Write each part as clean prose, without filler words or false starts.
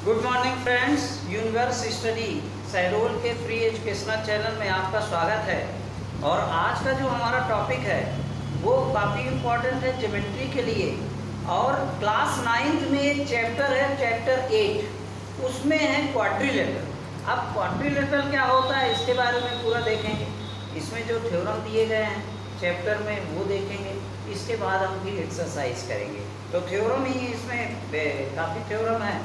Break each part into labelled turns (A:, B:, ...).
A: Good morning friends, universe study Shahdol के free educational channel में आपका स्वागत है। और आज का जो हमारा टॉपिक है वो काफ़ी इम्पोर्टेंट है ज्योमेट्री के लिए। और क्लास 9th में एक चैप्टर है, चैप्टर 8, उसमें है क्वाड्रिलेटरल। अब क्वाड्रिलेटरल क्या होता है इसके बारे में पूरा देखेंगे। इसमें जो थ्योरम दिए गए हैं चैप्टर में वो देखेंगे। इसके बाद हम फिर एक्सरसाइज करेंगे। तो थ्योरम ही इसमें काफ़ी थ्योरम है।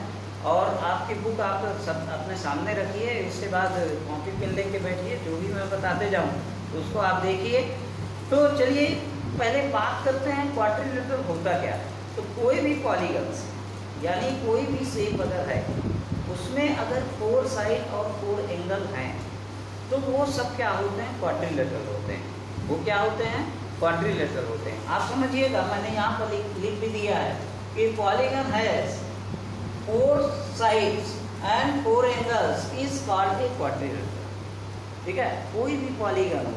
A: और आपकी बुक आप सब अपने सामने रखिए, इसके बाद कॉपी पेन लेके बैठिए, जो भी मैं बताते जाऊँ तो उसको आप देखिए। तो चलिए पहले बात करते हैं क्वाड्रिलेटरल होता क्या है। तो कोई भी पॉलीगन्स यानी कोई भी शेप अगर है उसमें अगर 4 साइड और 4 एंगल हैं तो वो सब क्या होते हैं, क्वाड्रिलेटरल होते हैं। वो क्या होते हैं, क्वाड्रिलेटरल होते हैं। आप समझिएगा, मैंने यहाँ पर लिख भी दिया है कि polygon has 4 sides and 4 angles is called a quadrilateral। ठीक है, कोई भी पॉलीगन हो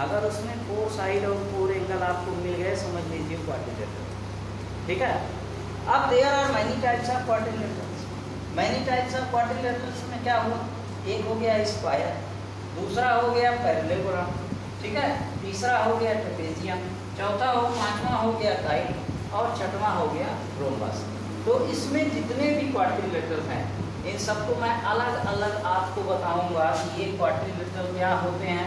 A: अगर उसमें 4 साइड और 4 एंगल आपको मिल गए समझ लीजिए क्वाड्रिलेटरल। ठीक है। अब there are many types of quadrilaterals. Many types of quadrilaterals में क्या हुआ, एक हो गया स्क्वायर, दूसरा हो गया पैरेललोग्राम, ठीक है, तीसरा हो गया ट्रेपेजियम, चौथा पांचवा हो गया काइट और छठवां हो गया रोम्बस। तो इसमें जितने भी क्वाड्रिलेटरल हैं इन सबको मैं अलग अलग आपको बताऊंगा कि ये क्वाड्रिलेटरल क्या होते हैं।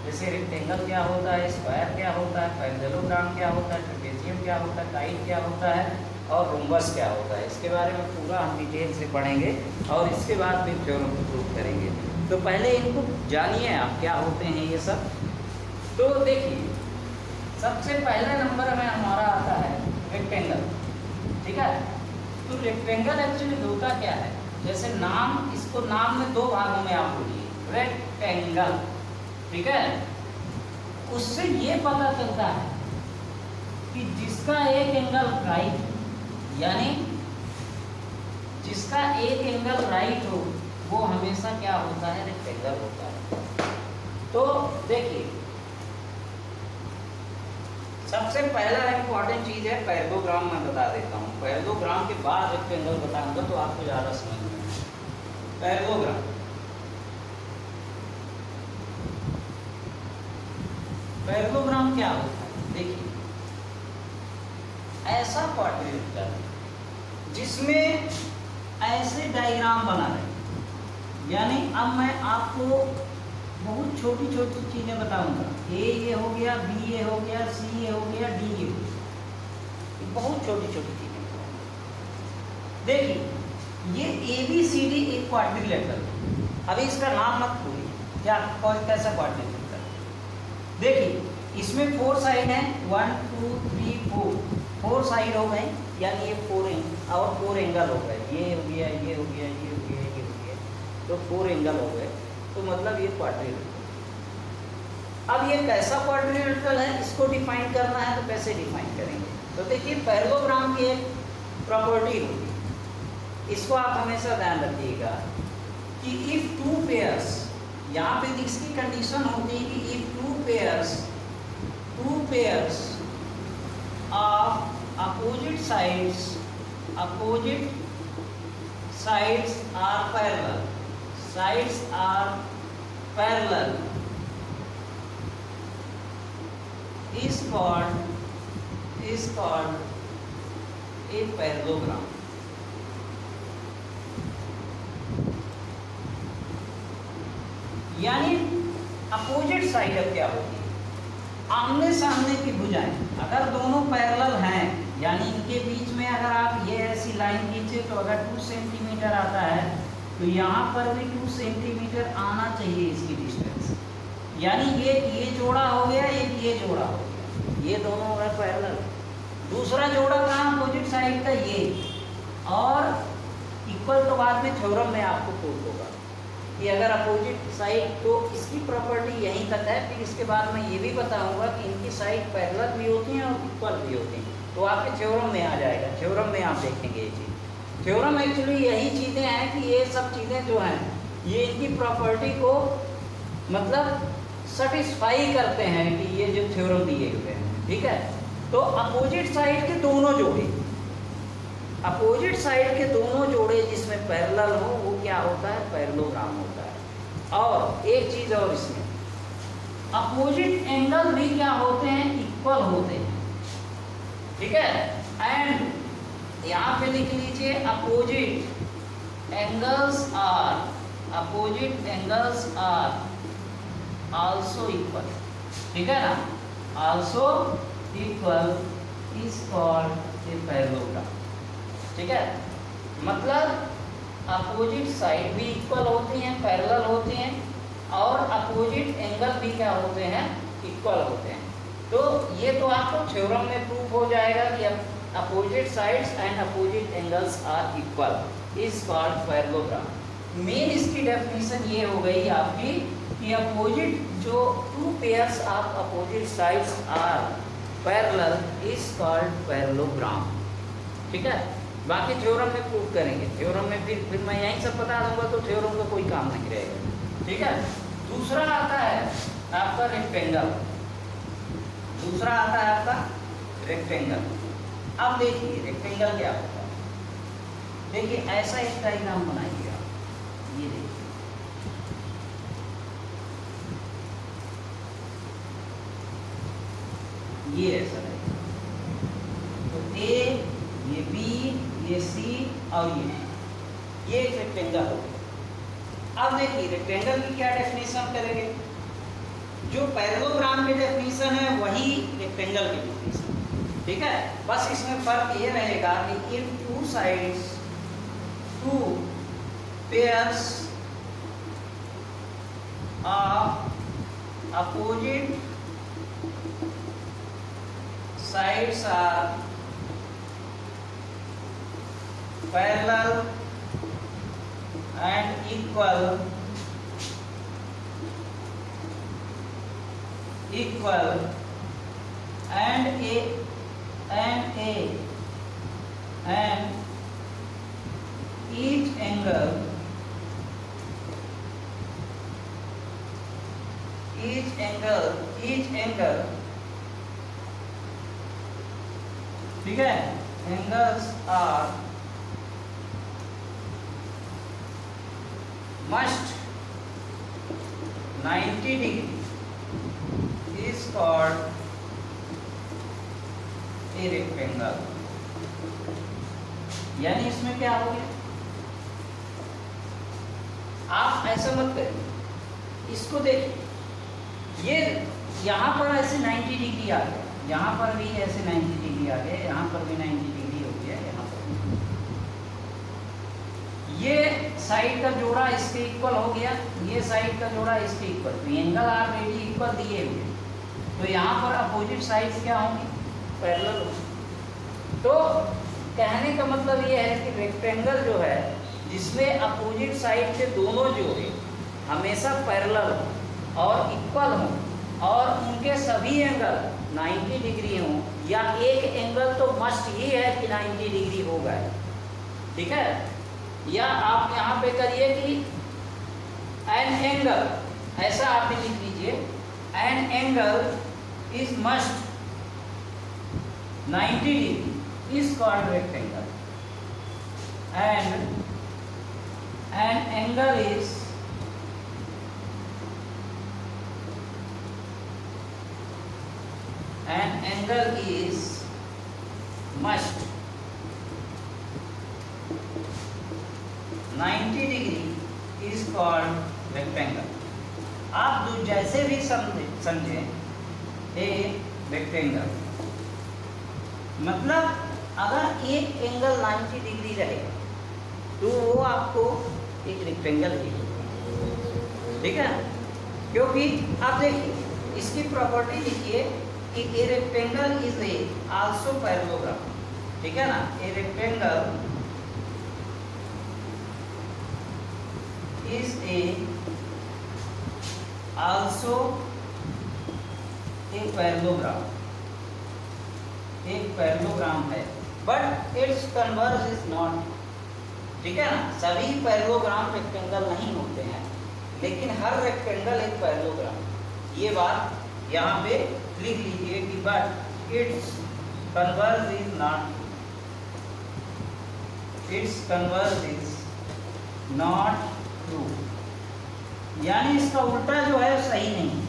A: जैसे रेक्टेंगल क्या होता है, स्क्वायर क्या होता है, पैरेललोग्राम क्या होता है, ट्रेपेजियम क्या होता है, काइट क्या होता है और रोम्बस क्या होता है। इसके बारे में पूरा हम डिटेल से पढ़ेंगे और इसके बाद फिर थ्योरम को प्रूव करेंगे। तो पहले इनको जानिए आप क्या होते हैं ये सब। तो देखिए सबसे पहला नंबर में हमारा आता है रेक्टेंगल। ठीक है, तो रेक्टेंगल एक्चुअली होता क्या है, जैसे नाम, इसको नाम में 2 भागों में आप बोलिए रेक्टेंगल। ठीक है, उससे ये पता चलता है कि जिसका एक एंगल राइट यानी जिसका एक एंगल राइट हो वो हमेशा क्या होता है, रेक्टेंगल होता है। तो देखिए सबसे पहला इम्पॉर्टेंट चीज़ है पैरेललोग्राम। मैं बता देता हूँ, पैरेललोग्राम के बाद रेक्टेंगल बताऊंगा तो आपको ज़्यादा समझ में आएगा। पैरेललोग्राम, पैरेललोग्राम क्या होता है, देखिए ऐसा क्वाड्रिलेटरल जिसमें ऐसे डायग्राम बना रहे। यानी अब मैं आपको बहुत छोटी छोटी चीज़ें बताऊंगा। ए ये हो गया, बी ये हो गया, सी ये हो गया, डी ये हो गया, बहुत छोटी छोटी चीज़ें। देखिए ये ABCD एक क्वाड्रिलेटरल। अभी इसका नाम मत भूलिए, क्या कैसा क्वाड्रिलेटरल। देखिए इसमें 4 साइड हैं, 1 2 3 4 साइड हो गए, यानी ये 4 और 4 एंगल हो गए। ये हो गया, ये हो गया, ये हो गया, ये हो गया, तो 4 एंगल हो गए। तो मतलब ये क्वाड्रिलेटरल। अब ये कैसा क्वाड्रिलेटरल है इसको डिफाइन करना है तो कैसे डिफाइन करेंगे। तो देखिए पैरेललोग्राम की एक प्रॉपर्टी होगी, इसको आप हमेशा ध्यान रखिएगा कि इफ 2 पेयर्स, यहाँ पे इसकी कंडीशन होती है कि if 2 pairs of opposite sides are parallel, sides are parallel is called a parallelogram। यानी अपोजिट साइड अब क्या होगी, आमने सामने की भुजाएं अगर दोनों पैरेलल हैं, यानी इनके बीच में अगर आप ये ऐसी लाइन खींचे तो अगर 2 सेंटीमीटर आता है तो यहाँ पर भी 2 सेंटीमीटर आना चाहिए इसकी डिस्टेंस। यानी ये जोड़ा हो गया, एक ये जोड़ा हो गया, ये दोनों है पैरेलल। दूसरा जोड़ा कहाँ, अपोजिट साइड का ये। और इक्वल तो बाद में थ्योरम में आपको प्रूव होगा कि अगर अपोजिट साइड, तो इसकी प्रॉपर्टी यहीं तक है। फिर इसके बाद मैं ये भी बताऊंगा कि इनकी साइड पैरेलल भी होती हैं और इक्वल भी होती हैं, तो आपके थ्योरम में आ जाएगा। थ्योरम में आप देखेंगे ये चीज़। थ्योरम एक्चुअली यही चीज़ें हैं कि ये सब चीज़ें जो हैं ये इनकी प्रॉपर्टी को मतलब सेटिस्फाई करते हैं कि ये जो थ्योरम दिए हुए हैं। ठीक है, तो अपोजिट साइड के दोनों जोड़े अपोजिट साइड के दोनों जोड़े जिसमें पैरेलल हो वो क्या होता है, पैरेललोग्राम होता है। और एक चीज और, इसमें अपोजिट एंगल भी क्या होते हैं, इक्वल होते हैं, ठीक है। एंड यहाँ पे लिख लीजिए opposite angles are also equal, ठीक है ना। Also equal is called a parallelogram, ठीक है। मतलब अपोजिट साइड भी इक्वल होती हैं, पैरेलल होती हैं, और अपोजिट एंगल भी क्या होते हैं, इक्वल होते हैं। तो ये तो आपको थ्योरम में प्रूफ हो जाएगा कि opposite sides and opposite angles are equal is called parallelogram. Main इसकी डेफिनेशन ये हो गई आपकी कि अपोजिट जो two pairs of opposite sides are parallel is called parallelogram, ठीक है। बाकी थ्योरम में प्रूफ करेंगे, थ्योरम में फिर मैं यहीं सब बता दूंगा, तो थ्योरम का कोई काम नहीं रहेगा, ठीक है। दूसरा आता है आपका रेक्टेंगल, दूसरा आता है आपका रेक्टेंगल। अब देखिए रेक्टेंगल क्या होता है, देखिए ऐसा एक डायग्राम बनाइए आप, ये देखिए ये ऐसा है, तो ए, ये बी, ये सी और ये एक रेक्टेंगल हो गया। अब देखिए रेक्टेंगल की क्या डेफिनेशन करेंगे, जो पैरेललोग्राम की डेफिनेशन है वही रेक्टेंगल की डेफिनेशन, ठीक है। बस इसमें फर्क ये रहेगा कि if two sides, two pairs of opposite sides are parallel and equal and each angle ठीक है, angles are must 90 degree is called a rectangle। यानी इसमें क्या हो गया, आप ऐसा मत करिए, इसको देखिए, ये यहाँ पर ऐसे 90 डिग्री आ गया, यहाँ पर भी ऐसे 90 डिग्री आ गया, यहाँ पर भी 90 डिग्री हो गया, यहाँ पर ये साइड का जोड़ा इसके इक्वल हो गया, ये साइड का जोड़ा इसके इक्वल, तो एंगल ऑलरेडी इक्वल दिए हुए, तो यहाँ पर अपोजिट साइड्स क्या होंगी, पैरेलल होंगी। तो कहने का मतलब ये है कि रेक्टेंगल जो है जिसमें अपोजिट साइड के दोनों जोड़े हमेशा पैरेलल हो और इक्वल हो और उनके सभी एंगल 90 डिग्री हों, या एक एंगल तो मस्ट ही है कि 90 डिग्री होगा, ठीक है। या आप यहाँ पे करिए कि एन एंगल, ऐसा आप भी लिख लीजिए, an angle is must 90 degree is called rectangle, and an angle is must 90 degree is called rectangle. आप जो जैसे भी समझे ए रेक्टेंगल, मतलब अगर एक एंगल 90 डिग्री रहे तो वो आपको एक रेक्टेंगल ही, ठीक है। क्योंकि आप देखिए इसकी प्रॉपर्टी लिखिए कि a rectangle is a also parallelogram, ठीक है ना। A rectangle is a also एक पैरेललोग्राम, एक पैरेललोग्राम है, but it's converse is not, ठीक है ना। सभी पैरेललोग्राम रेक्टेंगल नहीं होते हैं, लेकिन हर रेक्टेंगल एक पैरेललोग्राम। ये बात यहाँ पे लिख लीजिए कि but it's converse is not it's converse is not true, यानी इसका उल्टा जो है सही नहीं,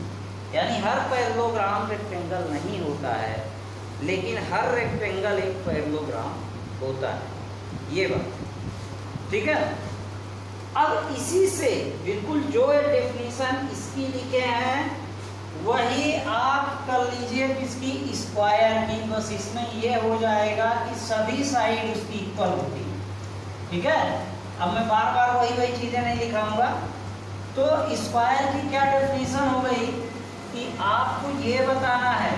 A: यानी हर पैरेललोग्राम रेक्टेंगल नहीं होता है, लेकिन हर रेक्टेंगल एक पैरेललोग्राम होता है, ये बात ठीक है। अब इसी से बिल्कुल जो डेफिनेशन इसकी लिखे हैं वही आप कर लीजिए इसकी स्क्वायर की, बस इसमें ये हो जाएगा कि सभी साइड उसकी इक्वल होती है, ठीक है। अब मैं बार बार वही चीज़ें नहीं लिखाऊंगा। तो स्क्वायर की क्या डेफिनेशन हो गई कि आपको ये बताना है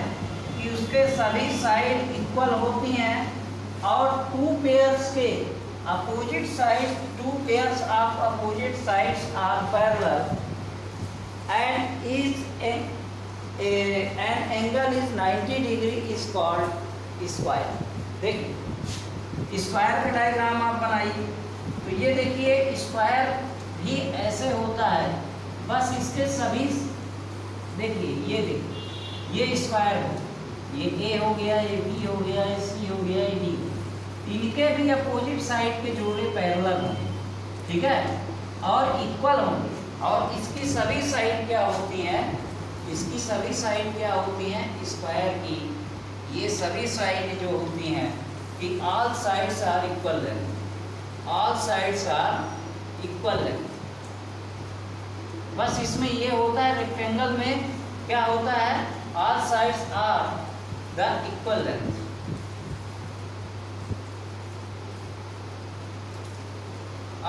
A: कि उसके सभी साइड इक्वल होती हैं और टू पेयर्स के opposite side, two pairs of opposite sides are parallel and is an angle is 90 degree is called square। देखिए स्क्वायर का डायग्राम आप बनाइए, तो ये देखिए स्क्वायर भी ऐसे होता है, बस इसके सभी देखिए, ये देखिए ये स्क्वायर हो, ये ए हो गया, ये बी हो गया, ये सी हो गया, ये डी, इनके भी अपोजिट साइड के जोड़े पैरेलल होंगे, ठीक है, और इक्वल होंगे, और इसकी सभी साइड क्या होती हैं, इसकी सभी साइड क्या होती हैं स्क्वायर की, ये सभी साइड जो होती हैं कि all sides are equal length, all sides are equal length. बस इसमें ये होता है रेक्टेंगल में क्या होता है, all sides are the equal length,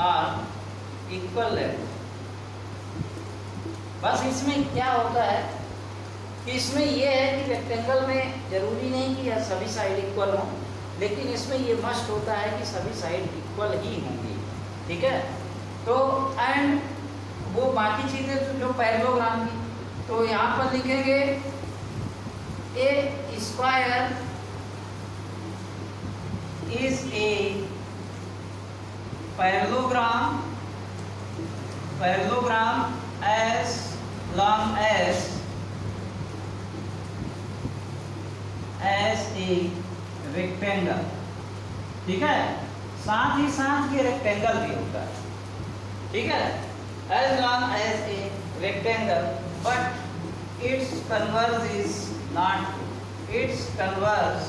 A: are equal length. बस इसमें क्या होता है कि इसमें यह है कि रेक्टेंगल में जरूरी नहीं कि सभी साइड इक्वल हों, लेकिन इसमें ये मस्ट होता है कि सभी साइड इक्वल ही होंगी, ठीक है। तो एंड वो बाकी चीज़ें जो पैरेललोग्राम की, तो यहाँ पर लिखेंगे a square is a parallelogram, parallelogram as long as a rectangle, ठीक है, साथ ही साथ ये रेक्टेंगल भी होता है, ठीक है, as long as a rectangle but its converse is not true, its converse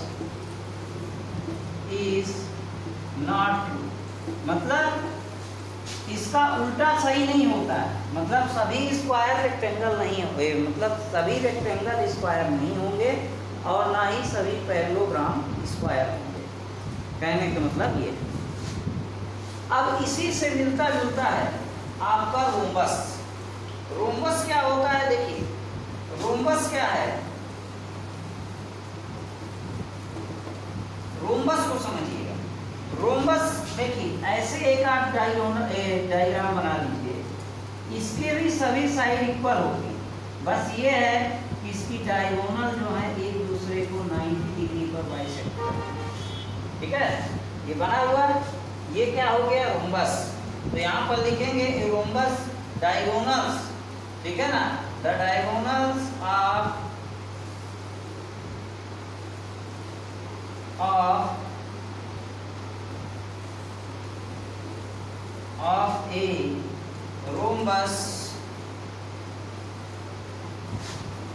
A: is not true, मतलब इसका उल्टा सही नहीं होता है, मतलब सभी स्क्वायर रेक्टेंगल नहीं होंगे, मतलब सभी रेक्टेंगल स्क्वायर नहीं होंगे और ना ही सभी पैरेललोग्राम स्क्वायर होंगे, कहने का मतलब ये। अब इसी से मिलता जुलता है आपका रोम्बस। रोम्बस क्या होता है, देखिए रोम्बस क्या है, रोम्बस को समझिएगा। रोम्बस देखिए ऐसे एक आप डायग्राम बना लीजिए, इसके भी सभी साइड इक्वल होगी, बस ये है कि इसकी डायगोनल जो है एक दूसरे को 90 डिग्री पर बाइसेक्ट करती है, ठीक है, ये बना हुआ, ये क्या हो गया रोम्बस। तो यहाँ पर लिखेंगे रोम्बस डायगोनल्स, ठीक है ना, the diagonals of a rhombus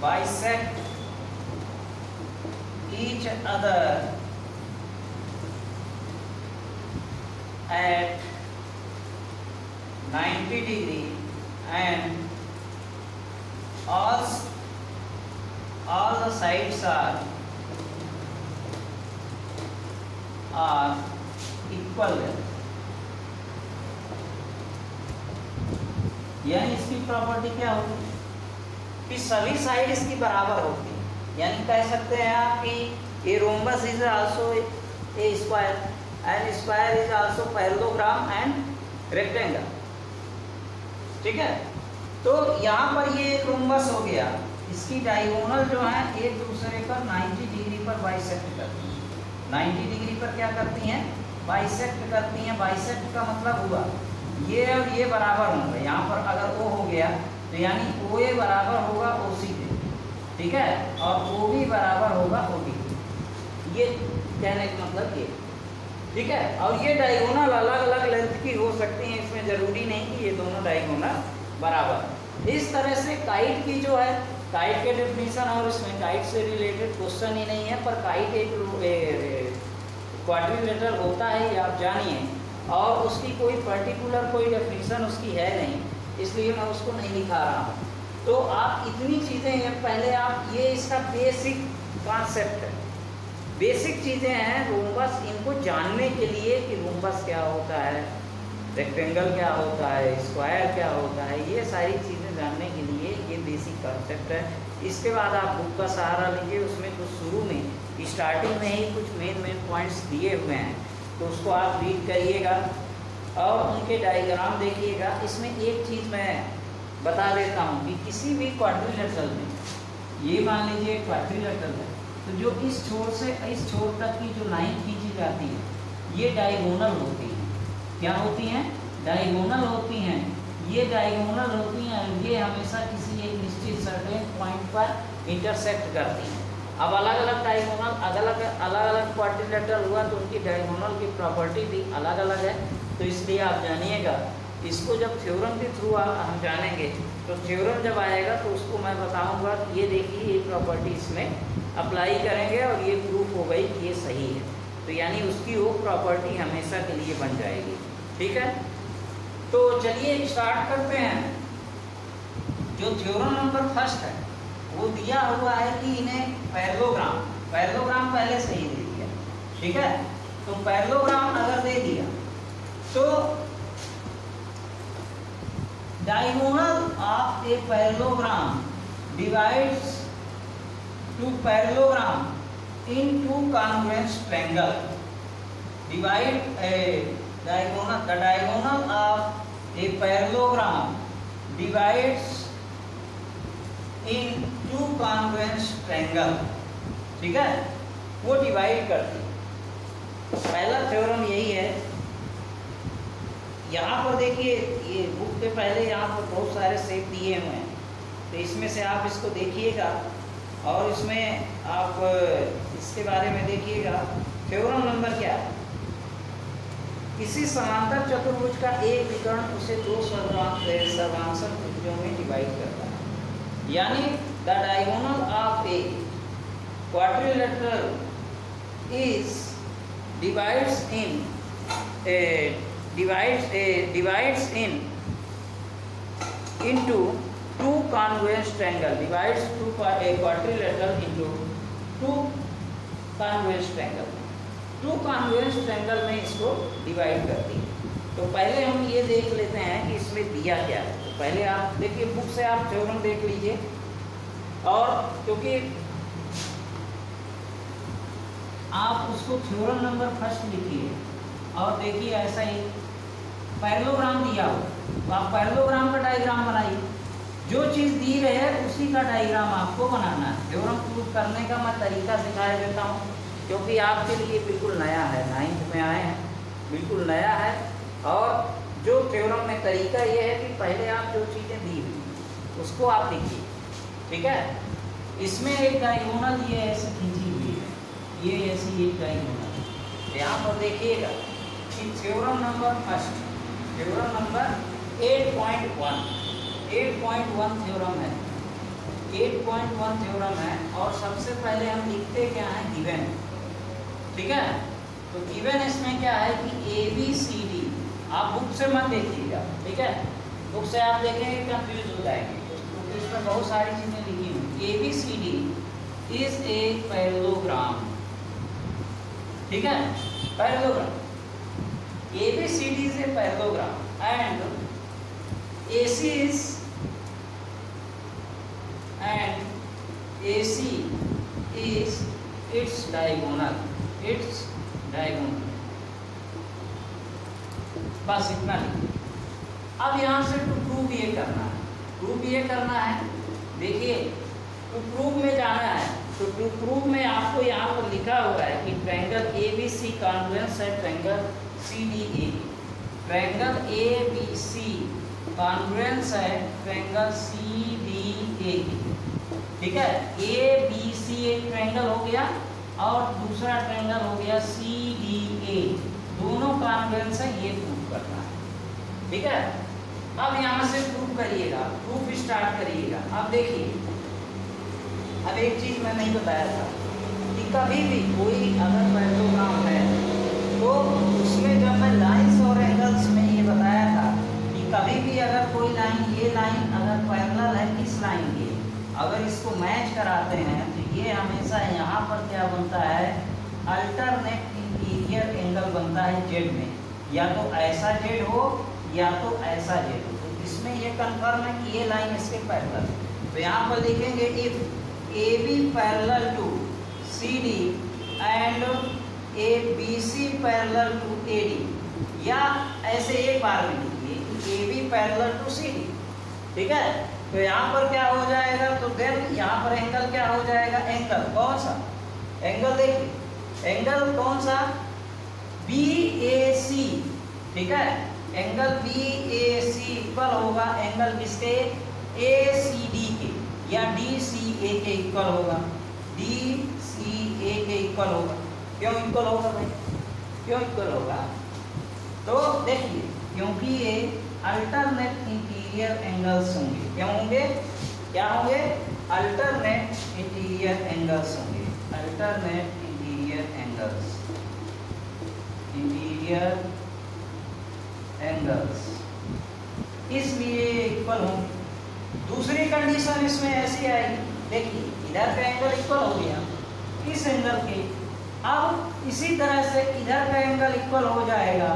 A: bisect each other at 90 degree and all the sides are equal length, यानी इसकी प्रॉपर्टी क्या होगी कि सभी साइड इसकी बराबर होगी, यानी कह सकते हैं आप कि a rhombus is also a square and square is also parallelogram and rectangle, ठीक है। तो यहाँ पर ये एक रोम्बस हो गया, इसकी डायगोनल जो है एक दूसरे पर 90 डिग्री पर बाइसेक्ट करती हैं, 90 डिग्री पर क्या करती हैं, बाइसेक्ट करती हैं। बाइसेक्ट का मतलब हुआ ये और ये बराबर होंगे, यहाँ पर अगर ओ हो गया तो यानी ओ ए बराबर होगा ओ सी के, ठीक है, और ओ बी बराबर होगा ओ डी, ये कहने का मतलब ये। ठीक है। और ये डायगोनल अलग अलग लेंथ की हो सकती हैं, इसमें ज़रूरी नहीं कि ये दोनों डायगोनल बराबर। इस तरह से काइट की जो है, काइट के डेफिनेशन और इसमें काइट से रिलेटेड क्वेश्चन ही नहीं है, पर काइट एक क्वाड्रिलेटरल होता है, ये आप जानिए, और उसकी कोई पर्टिकुलर कोई डेफिनेशन उसकी है नहीं, इसलिए मैं उसको नहीं दिखा रहा हूँ। तो आप इतनी चीज़ें हैं, पहले आप ये इसका बेसिक कॉन्सेप्ट है, बेसिक चीज़ें हैं रोम्बस, इनको जानने के लिए कि रोम्बस क्या होता है, रेक्टेंगल क्या होता है, स्क्वायर क्या होता है, ये सारी चीज़ें जानने के लिए ये बेसिक कॉन्सेप्ट है। इसके बाद आप बुक का सहारा लीजिए, उसमें कुछ शुरू में स्टार्टिंग में ही कुछ मेन पॉइंट्स दिए हुए हैं, तो उसको आप रीड करिएगा और उनके डायग्राम देखिएगा। इसमें एक चीज़ मैं बता देता हूँ कि किसी भी क्वाड्रिलेटरल में, ये मान लीजिए क्वाड्रिलेटरल है, तो जो इस छोर से इस छोर तक की जो लाइन खींची जाती है, ये डायगोनल होती हैं। क्या होती हैं? डायगोनल होती हैं। ये डायगोनल होती हैं, ये हमेशा किसी एक निश्चित सर्टेन पॉइंट पर इंटरसेक्ट करती हैं। अब अलग अलग डायगोनल अलग अलग क्वाड्रिलेटरल हुआ तो उनकी डायगोनल की प्रॉपर्टी भी अलग अलग है, तो इसलिए आप जानिएगा। इसको जब थ्योरम के थ्रू हम जानेंगे, तो थ्योरम जब आएगा तो उसको मैं बताऊंगा कि ये देखिए ये प्रॉपर्टी इसमें अप्लाई करेंगे और ये प्रूफ हो गई कि ये सही है, तो यानी उसकी वो प्रॉपर्टी हमेशा के लिए बन जाएगी। ठीक है, तो चलिए स्टार्ट करते हैं। जो थ्योरम नंबर फर्स्ट है वो दिया हुआ है कि इन्हें पैरेललोग्राम पहले से ही दे दिया। ठीक है, तो पैरेललोग्राम अगर दे दिया तो diagonal of a parallelogram divides two parallelogram in two congruent triangle, divide a diagonal, the diagonal of a parallelogram divides in two congruent triangle। ठीक है, वो डिवाइड करती है। पहला थ्योरम यही है। यहाँ पर देखिए, ये बुक के पहले यहाँ पर बहुत सारे सेट दिए हुए हैं, तो इसमें से आप इसको देखिएगा और इसमें आप इसके बारे में देखिएगा। थ्योरम नंबर क्या है? किसी समांतर चतुर्भुज का एक विकर्ण उसे दो सर्वांशक त्रिभुजों में डिवाइड करता है, यानी the diagonal of a quadrilateral is divides into two congruent triangle, divides a quadrilateral into two congruent triangle, two congruent triangle में इसको डिवाइड करती है। तो पहले हम ये देख लेते हैं कि इसमें दिया क्या है। तो पहले आप देखिए, बुक से आप थ्योरम देख लीजिए, और क्योंकि आप उसको थ्योरम नंबर फर्स्ट लिखिए और देखिए ऐसा ही पैरेललोग्राम दिया हो तो आप पैरेललोग्राम का डायग्राम बनाइए। जो चीज़ दी रहे उसी का डायग्राम आपको बनाना है। थ्योरम प्रूव करने का मैं तरीका सिखा देता हूँ, क्योंकि आपके लिए बिल्कुल नया है, 9th में आए हैं, बिल्कुल नया है। और जो थ्योरम में तरीका ये है कि पहले आप जो चीज़ें दी हुई उसको आप लिखिए। ठीक है, इसमें एक डायगोनल ये ऐसे खींची हुई है, ये ऐसी एक डायगोनल। यहाँ पर देखिएगा कि theorem number first, theorem number 8.1 theorem है, 8.1 थ्योरम है। और सबसे पहले हम लिखते क्या है? गिवन। ठीक है, तो गिवन इसमें क्या है कि ABCD, आप बुक से मत देखिएगा। ठीक है, बुक से आप देखेंगे कंफ्यूज हो जाएंगे, क्योंकि इसमें बहुत सारी चीज़ें लिखी हुई। ABCD is a parallelogram. ठीक है, parallelogram, ABCD is a parallelogram and AC is its diagonal, बस इतना लिखिए। अब यहाँ से टू प्रूव ये करना है, देखिए टू प्रूव में जाना है। तो टू प्रूव में आपको यहाँ पर लिखा हुआ है कि ट्रायंगल ABC कॉन्ग्रुएंस है triangle CDA, triangle ABC congruence है ट्रायंगल CDA। ठीक है, ABC एक ट्रायंगल हो गया और दूसरा ट्रायंगल हो गया CDA, दोनों कॉन्वेंस है, ये प्रूव करना है। ठीक है, अब यहाँ से प्रूव करिएगा, प्रूफ स्टार्ट करिएगा। अब देखिए, अब एक चीज मैं नहीं बताया था कि कभी भी कोई अगर पैरेललोग्राम है तो उसमें जब मैं लाइंस और एंगल्स में ये बताया था कि कभी भी अगर कोई लाइन, ये लाइन अगर पैरेलल है इस लाइन के, अगर इसको मैच कराते हैं तो ये हमेशा यहाँ पर क्या बनता है, अल्टरनेट इंटीरियर एंगल बनता है जेड में, या तो ऐसा जेड हो या तो ऐसा जेड हो। तो इसमें ये कंफर्म है कि ये लाइन इसके पैरेलल है। तो यहाँ पर लिखेंगे if AB parallel to CD and ABC parallel to AD, या ऐसे एक बार में लिखिए कि AB पैरेलल टू CD। ठीक है, तो यहाँ पर क्या हो जाएगा, तो देन यहाँ पर एंगल क्या हो जाएगा, एंगल कौन सा, एंगल देखिए, एंगल कौन सा, BAC। ठीक है, एंगल BAC इक्वल होगा एंगल किसके, ACD के, या DCA के इक्वल होगा, DCA के इक्वल होगा। क्यों इक्वल होगा भाई, क्यों इक्वल होगा, तो देखिए क्योंकि ये अल्टरनेट इंटीरियर एंगल्स होंगे। क्या होंगे, क्या होंगे, अल्टरनेट इंटीरियर एंगल्स होंगे, alternate interior angles, interior angles, इसलिए इक्वल होंगे। दूसरी कंडीशन इसमें ऐसी आएगी, देखिए इधर का एंगल इक्वल हो गया इस एंगल के, अब इसी तरह से इधर का एंगल इक्वल हो जाएगा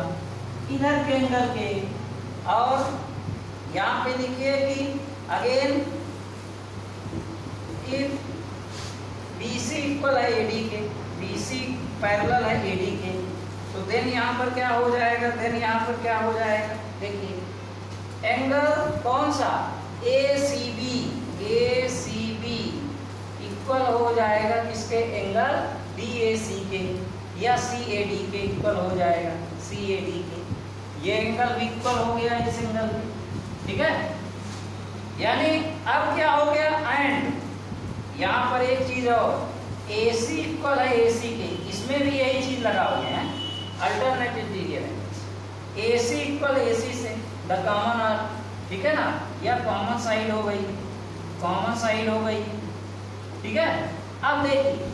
A: इधर के एंगल के, और यहाँ पे लिखिए कि अगेन इफ BC इक्वल है AD के, BC पैरेलल है AD के, तो देन यहाँ पर क्या हो जाएगा, देन यहाँ पर क्या हो जाएगा, देखिए एंगल कौन सा, ACB, ACB इक्वल हो जाएगा किसके, एंगल DAC के, या CAD के इक्वल हो जाएगा, CAD के, ये एंगल भी इक्वल हो गया इस एंगल के। ठीक है, यानी अब क्या हो गया, एंड यहाँ पर एक चीज और, AC इक्वल है AC के, इसमें भी यही चीज लगा हुआ है, alternate interior angles, AC equal AC से द कॉमन आर। ठीक है ना, या कॉमन साइड हो गई, कॉमन साइड हो गई। ठीक है, अब देखिए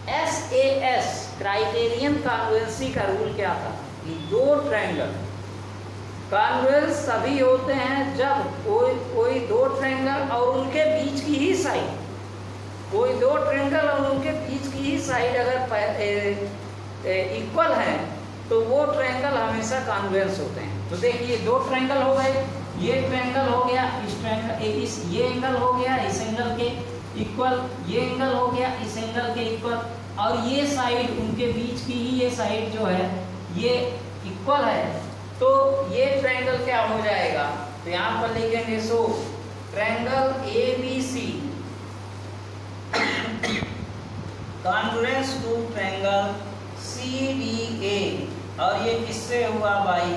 A: SAS क्राइटेरियन कॉन्वेंसी का रूल क्या था कि दो ट्रायंगल कॉन्वेंस सभी होते हैं जब कोई दो ट्रायंगल और उनके बीच की ही साइड, कोई दो ट्रायंगल और उनके बीच की ही साइड अगर इक्वल है तो वो ट्रायंगल हमेशा कॉन्वेंस होते हैं। तो देखिए दो ट्रायंगल हो गए, ये ट्रायंगल हो गया इस ट्रायंगल, ये एंगल हो गया इस एंगल के इक्वल, ये एंगल हो गया इस एंगल के इक्वल, और ये साइड उनके बीच की ही ये साइड जो है ये इक्वल है, तो ये ट्रायंगल क्या हो जाएगा, तो यहाँ पर लिखेंगे so triangle ABC congruence to triangle CDA, और ये किससे हुआ भाई,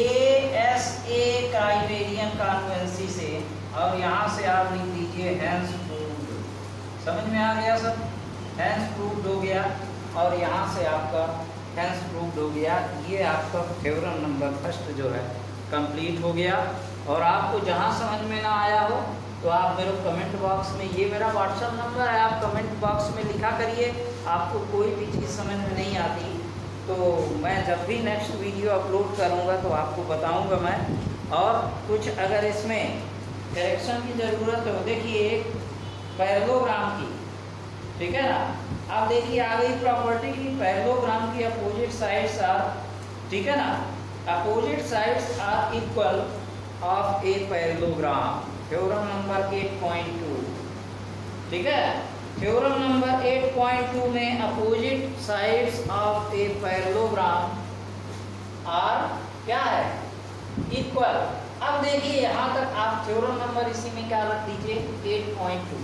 A: ASA क्राइटेरियन कॉन्वेंसी से, और यहाँ से आप लिख दीजिए हैंस प्रूव्ड। समझ में आ गया सब, हैंस प्रूव्ड हो गया, और यहाँ से आपका हैंस प्रूव्ड हो गया। ये आपका थ्योरम नंबर फर्स्ट जो है कंप्लीट हो गया। और आपको जहाँ समझ में ना आया हो तो आप मेरे कमेंट बॉक्स में, ये मेरा व्हाट्सएप नंबर है, आप कमेंट बॉक्स में लिखा करिए। आपको कोई भी चीज़ समझ में नहीं आती तो मैं जब भी नेक्स्ट वीडियो अपलोड करूँगा तो आपको बताऊँगा मैं। और कुछ अगर इसमें करेक्शन की ज़रूरत हो, देखिए एक पैरेललोग्राम की, ठीक है ना, आप देखिए आ गई प्रॉपर्टी की पैरेललोग्राम की अपोजिट साइड्स आर, ठीक है ना, opposite sides are equal of a parallelogram, theorem number 8.2, ठीक है। थ्योरम नंबर 8.2 में opposite sides of a parallelogram are क्या है, इक्वल। अब देखिए यहाँ तक आप थ्योरम नंबर इसी में क्या रख दीजिए 8.2,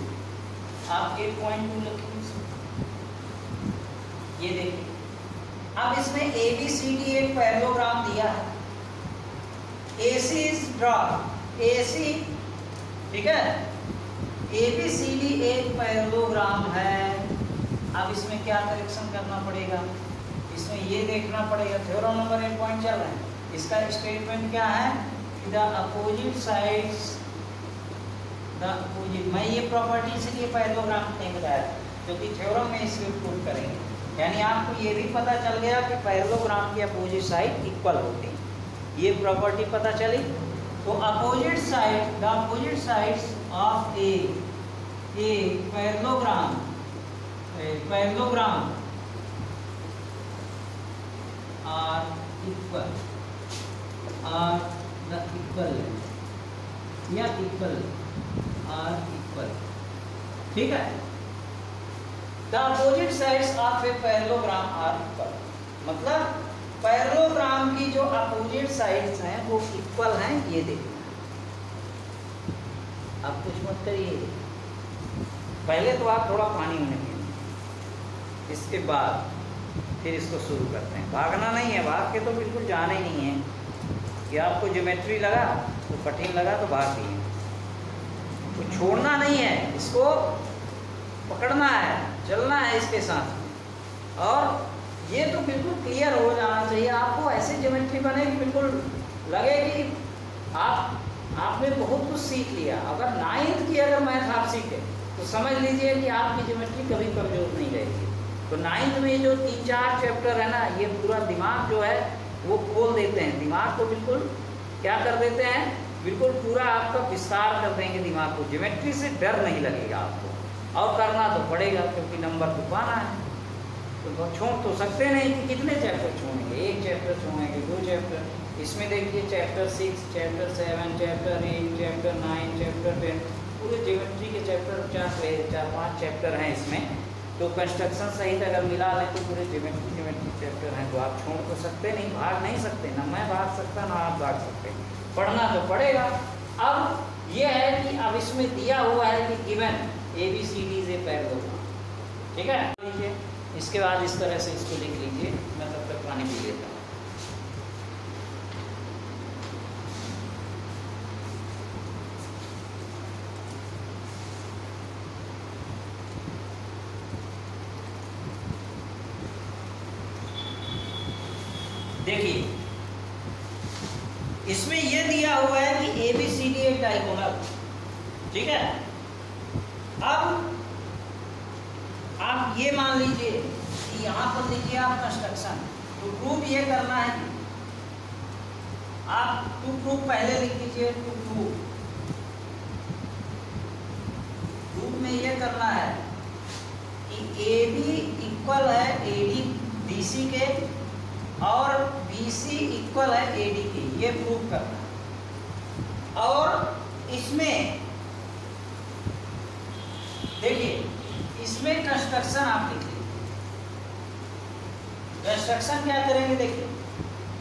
A: आप 8.2 लिखिए। ये देखिए अब इसमें ABCD एक पैरेललोग्राम दिया है, AC इज ड्रॉ, AC, ठीक है, ABCD एक पैरेललोग्राम है, अब इसमें क्या करेक्शन करना पड़ेगा, इसमें ये देखना पड़ेगा। थ्योरम नंबर 8 पॉइंट चल रहा है, इसका स्टेटमेंट क्या है, the opposite sides, the opposite, मैं ये प्रॉपर्टी इसलिए पैरेललोग्राम नहीं बताया क्योंकि थ्योरम में इसको प्रूव करेंगे। यानी आपको ये भी पता चल गया कि पैरेललोग्राम की अपोजिट साइड इक्वल होती है, ये प्रॉपर्टी पता चली। तो opposite side, the opposite sides of a parallelogram are equal, are the equal या इक्वल, आर इक्वल, ठीक है। The opposite sides of a parallelogram are equal, मतलब पैरेललोग्राम की जो अपोजिट साइड्स हैं वो इक्वल हैं, ये देखना। अब कुछ मत करिए, पहले तो आप थोड़ा पानी होने दीजिए, इसके बाद फिर इसको शुरू करते हैं। भागना नहीं है, भाग के तो बिल्कुल जाना ही नहीं है कि आपको ज्योमेट्री लगा तो कठिन लगा तो भाग दिए, तो छोड़ना नहीं है, इसको पकड़ना है, चलना है इसके साथ। और ये तो बिल्कुल क्लियर हो जाना चाहिए आपको, ऐसे ज्योमेट्री बने कि बिल्कुल लगे कि आपने बहुत कुछ सीख लिया। अगर 9th की अगर मैथ आप सीखे तो समझ लीजिए कि आपकी ज्योमेट्री कभी कमजोर नहीं रहेगी। तो 9th में जो 3-4 चैप्टर है ना, ये पूरा दिमाग जो है वो खोल देते हैं, दिमाग को बिल्कुल क्या कर देते हैं, बिल्कुल पूरा आपका विस्तार कर देंगे दिमाग को। ज्योमेट्री से डर नहीं लगेगा आपको, और करना तो पड़ेगा क्योंकि नंबर तो पाना है। तो छोड़ तो सकते नहीं कि कितने चैप्टर छोड़ेंगे, 1 चैप्टर छोड़ेंगे, 2 चैप्टर। इसमें देखिए chapter 6, chapter 7, chapter 8, chapter 9, chapter 10, पूरे ज्योमेट्री के चैप्टर 4-5 चैप्टर हैं इसमें। तो कंस्ट्रक्शन सहित अगर मिला लें तो पूरे ज्योमेट्री चैप्टर हैं। तो आप छोड़ तो सकते नहीं, भाग नहीं सकते, ना मैं भाग सकता ना आप भाग सकते, पढ़ना तो पड़ेगा। अब ये है कि अब इसमें दिया हुआ है कि गिवन ABCD से पैरेललोग्राम, ठीक है। लीजिए इसके बाद इस तरह से इसको लिख लीजिए, मैं तब तक पानी पी लेता हूँ। देखिए इसमें यह दिया हुआ है कि ABCD एक डायगोनल, ठीक है। अब आप ये मान लीजिए कि यहाँ पर लिखिए आप कंस्ट्रक्शन, तो प्रूफ ये करना है कि आप टू प्रूफ पहले लिख लीजिए। टू प्रूफ में ये करना है कि AB इक्वल है AD BC के और BC इक्वल है AD के, ये प्रूफ करना है। और इसमें देखिए, इसमें कंस्ट्रक्शन आप लिखिए। कंस्ट्रक्शन क्या करेंगे देखिए,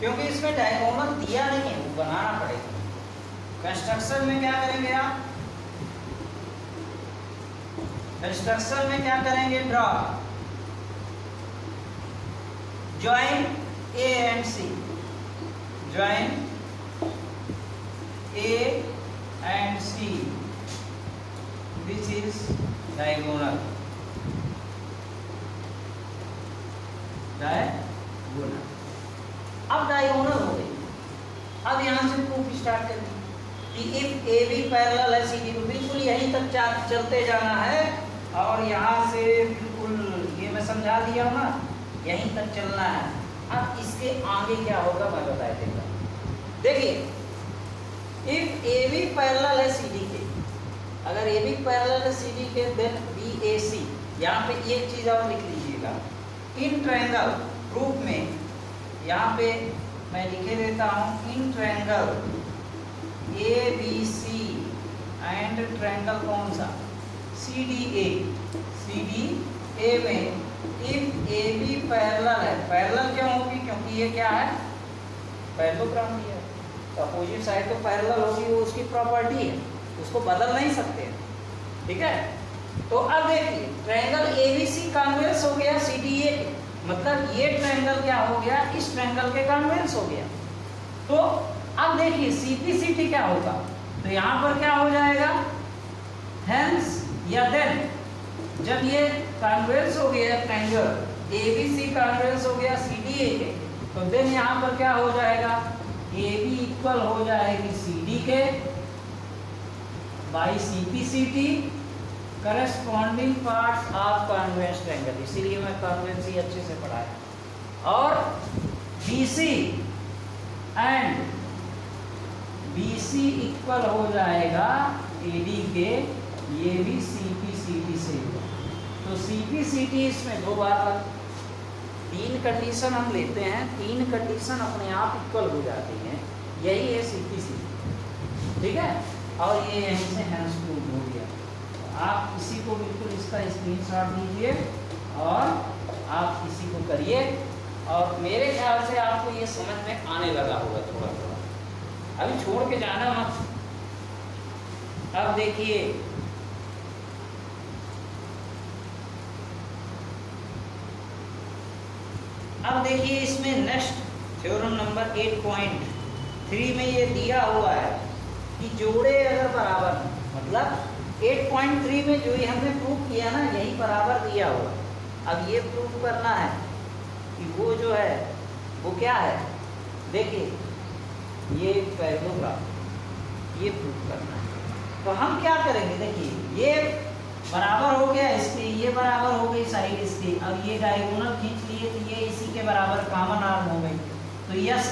A: क्योंकि इसमें डायगोनल दिया नहीं है, वो बनाना पड़ेगा। कंस्ट्रक्शन में क्या करेंगे आप, कंस्ट्रक्शन में क्या करेंगे, draw join A and C, join A and C, which is diagonal, diagonal. अब डायगोनल हो गई। अब यहाँ से प्रूफ स्टार्ट करेंगे कि इफ AB पैरेलल है CD, तो बिल्कुल यहीं तक चलते जाना है और यहाँ से बिल्कुल ये मैं समझा दिया हूँ ना, यहीं तक चलना है। अब इसके आगे क्या होगा मैं बता देता हूँ। देखिए इफ AB पैरेलल है CD के, अगर AB पैरेलल है CD के, देन BAC, यहाँ पे एक चीज़ और लिख लीजिएगा, इन ट्रायंगल प्रूफ में यहाँ पे मैं लिखे देता हूँ, in triangle ABC and triangle कौन सा, CDA, CDA में इफ AB पैरेलल है, पैरेलल क्यों होगी, क्योंकि ये क्या है, पैरेललोग्राम दिया है, तो अपोजिट साइड तो पैरेलल होगी, वो उसकी प्रॉपर्टी है, उसको बदल नहीं सकते, ठीक है। तो अब देखिए ट्रायंगल ABC कॉन्वेक्स हो गया CDA के, मतलब ये ट्रायंगल क्या हो गया, इस ट्रायंगल के कॉन्वेक्स हो गया। तो अब देखिए CPCT क्या होगा, तो यहाँ पर क्या हो जाएगा, हेंस या देन, जब ये कॉन्वेंस हो गया ट्रायंगल ABC कॉन्वेंस हो गया CDA के, तो देन यहाँ पर क्या हो जाएगा, AB इक्वल हो जाएगी CD के by CPCT corresponding parts of conveyance triangle, इसीलिए मैं कॉन्वेंस ही अच्छे से पढ़ाया। और BC एंड BC इक्वल हो जाएगा AD के, ये भी CPCT से। तो CPCT इसमें दो बार, तीन कंडीशन हम लेते हैं, तीन कंडीशन अपने आप इक्वल हो जाती हैं, यही है CPCT, ठीक है। और ये यहीं से हैंस प्रूव हो गया। तो आप इसी को बिल्कुल इसका स्क्रीनशॉट लीजिए और आप इसी को करिए, और मेरे ख्याल से आपको ये समझ में आने लगा होगा थोड़ा थोड़ा, अभी छोड़ के जाना मत। अब देखिए इसमें नेक्स्ट थ्योरम नंबर 8.3 में ये दिया हुआ है कि जोड़े अगर बराबर, मतलब 8.3 में जो ये हमने प्रूव किया ना, यही बराबर दिया हुआ। अब ये प्रूव करना है कि वो जो है वो क्या है, देखिए ये पैराग्राफ, ये प्रूव करना है। तो हम क्या करेंगे, देखिए ये बराबर हो गया इसके, ये बराबर हो गई साइड इसकी, अब ये डायगोनल खींच लिए तो ये इसी के बराबर कॉमन आर्म हो गई। तो यस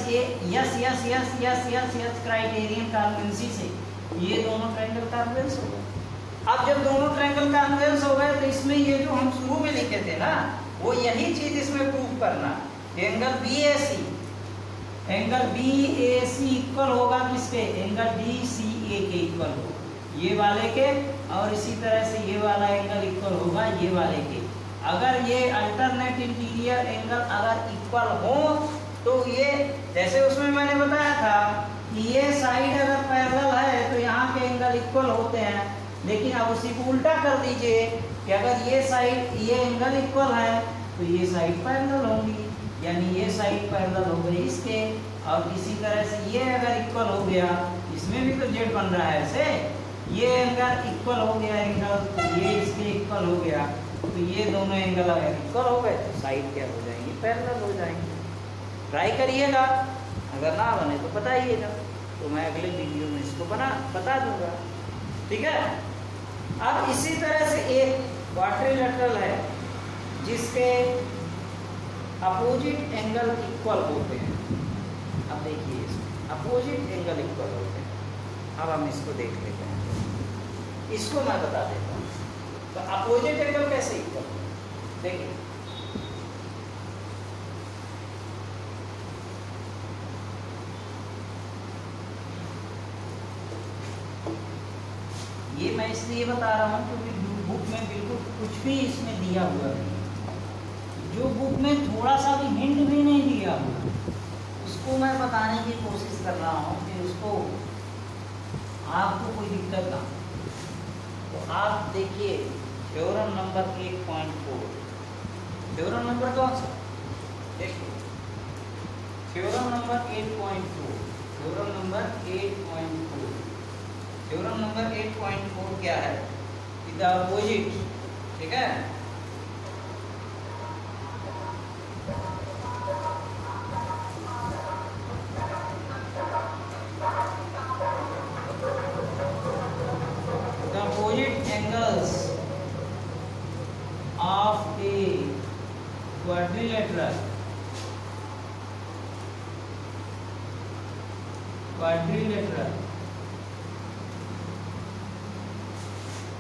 A: क्राइटेरियन कॉन्वेंसी से ये दोनों ट्रायंगल कॉन्वेंस हो गए। अब जब दोनों ट्रायंगल कॉन्वेंस हो गए तो इसमें ये जो हम शुरू में लिखे थे ना, वो यही चीज इसमें प्रूव करना। एंगल BAC इक्वल होगा किसके, एंगल DCA के इक्वल होगा, ये वाले के, और इसी तरह से ये वाला एंगल इक्वल होगा ये वाले के। अगर ये अल्टरनेट इंटीरियर एंगल अगर इक्वल हो तो ये, जैसे उसमें मैंने बताया था कि ये साइड अगर पैरेलल है तो यहाँ के एंगल इक्वल होते हैं, लेकिन अब उसी को उल्टा कर दीजिए कि अगर ये साइड, ये एंगल इक्वल है तो ये साइड पैरेलल होंगी, यानी ये साइड पैरेलल हो गई इसके, और इसी तरह से ये अगर इक्वल हो गया, इसमें भी तो जेड बन रहा है ऐसे, ये एंगल इक्वल हो गया एंगल, तो ये इसके इक्वल हो गया, तो ये दोनों एंगल अगर इक्वल हो गए तो साइड क्या हो जाएंगे, पैरेलल हो जाएंगे। ट्राई करिएगा, अगर ना बने तो बताइएगा, तो मैं अगले वीडियो में इसको बता दूंगा, ठीक है। अब इसी तरह से एक क्वाड्रिलेटरल है जिसके अपोजिट एंगल इक्वल होते हैं। अब देखिए इसमें अपोजिट एंगल इक्वल होते हैं। अब हम इसको देख लेते हैं, इसको मैं बता देता हूँ। तो अपोजिट एंगल कैसे इक्वल, देखिए ये मैं इसलिए बता रहा हूँ क्योंकि बुक में बिल्कुल कुछ भी इसमें दिया हुआ नहीं, जो बुक में थोड़ा सा भी हिंट भी नहीं दिया हुआ उसको मैं बताने की कोशिश कर रहा हूँ कि उसको आपको कोई दिक्कत ना। तो आप देखिए थ्योरम नंबर 8.4, थ्योरम नंबर कौन सा, देखिए theorem number 8.4, theorem number 8.4, theorem number 8.4 क्या है, द अपोजिट, ठीक है। The opposite angles of a quadrilateral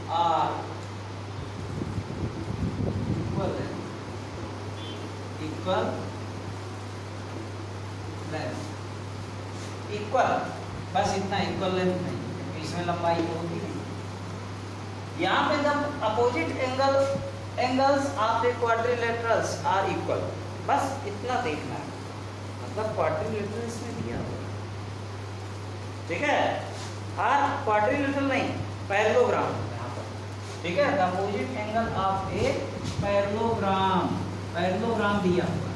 A: are equal length, equal, बस इतना, इक्वल लेंथ नहीं, इसमें लंबाई तो होती नहीं। यहाँ पे जब opposite angles of the quadrilaterals are equal, बस इतना देखना है, मतलब क्वाड्रिलेटरल्स में दिया हुआ, ठीक है। आर क्वाड्रिलेटरल नहीं, पैरेललोग्राम यहाँ पर, ठीक है। The opposite angle of a parallelogram, parallelogram दिया हुआ,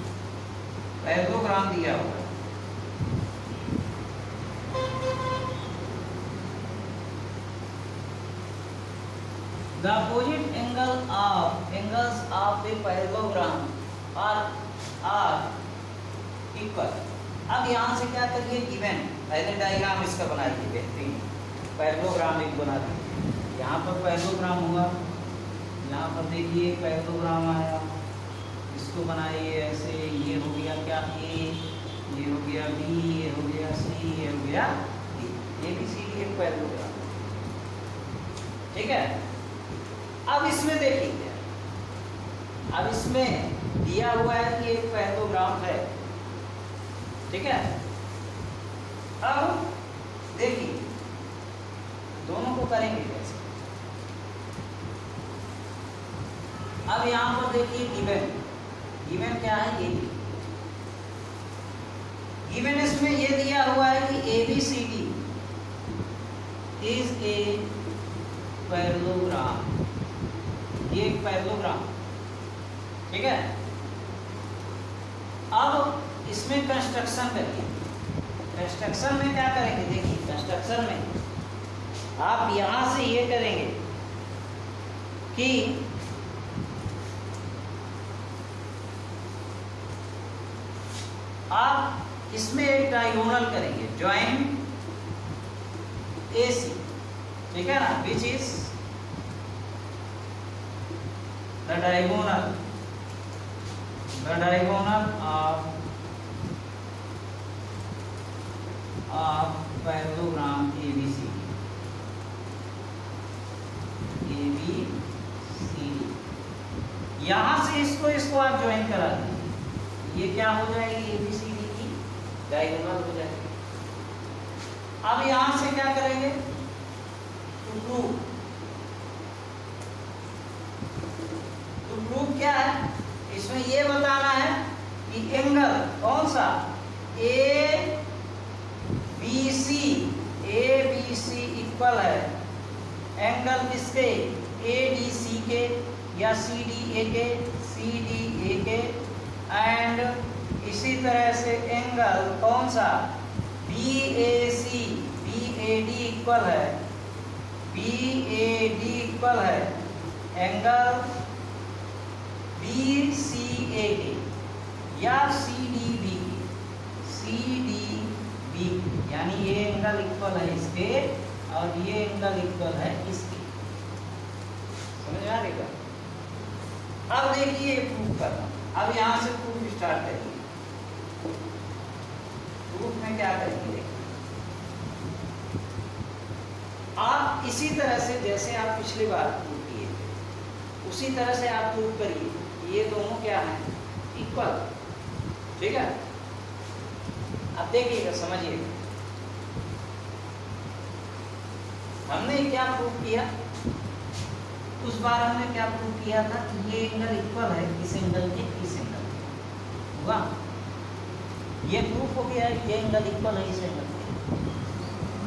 A: पैरेललोग्राम दिया हुआ। The opposite angles of a parallelogram are equal. अब यहाँ से क्या करिए, गिवन पहले डायग्राम इसका बनाइए, बेहतरीन पैरेललोग्राम एक बना दीजिए। यहाँ पर पैरेललोग्राम हुआ, यहाँ पर देखिए पैरेललोग्राम आया, इसको बनाइए ऐसे, ये हो गया क्या ए, ये हो गया बी, ये हो गया सी, ये हो गया डी, ये भी सी डी एक पैरेललोग्राम। ठीक है, अब इसमें देखिए, अब इसमें दिया हुआ है कि एक पैरेललोग्राम है। ठीक है, अब देखिए दोनों को करेंगे कैसे। अब यहाँ पर देखिए गिवन क्या है, ये गिवन इसमें ये दिया हुआ है कि ABCD इज ए पैरेललोग्राम, ये एक पैरेललोग्राम। ठीक है, अब इसमें कंस्ट्रक्शन करिए। कंस्ट्रक्शन में क्या करेंगे, देखिए कंस्ट्रक्शन में आप यहां से ये करेंगे कि आप इसमें एक डायगोनल करेंगे, ज्वाइन AC। ठीक है ना, which is the diagonal of parallelogram ABCD। यहां से इसको आप ज्वाइन करा दीजिए, ये क्या हो जाएगी, ABCD की डायगोनल हो जाएगी। अब यहां से क्या करेंगे, टू प्रूव क्या है, इसमें ये बताना है कि एंगल कौन सा, ABC इक्वल है एंगल किसके, ADC के या CDA के, एंड इसी तरह से एंगल कौन सा, BAD इक्वल है एंगल BCA के या CDB यानी ये एंगल इक्वल है इसके और ये एंगल इक्वल है इसके। समझ आ रही बात। अब देखिए प्रूफ करना, अब यहां से प्रूफ स्टार्ट करिए। प्रूफ में क्या करेंगे, आप इसी तरह से जैसे आप पिछली बार प्रूफ किए थे उसी तरह से आप प्रूफ करिए, ये दोनों क्या है, इक्वल। ठीक है, अब देखिएगा, समझिएगा हमने क्या प्रूफ किया। उस बार हमने क्या प्रूफ किया था कि ये एंगल इक्वल है इस एंगल के इस एंगल के, हुआ, ये प्रूफ हो गया है, ये एंगल इक्वल है इस एंगल के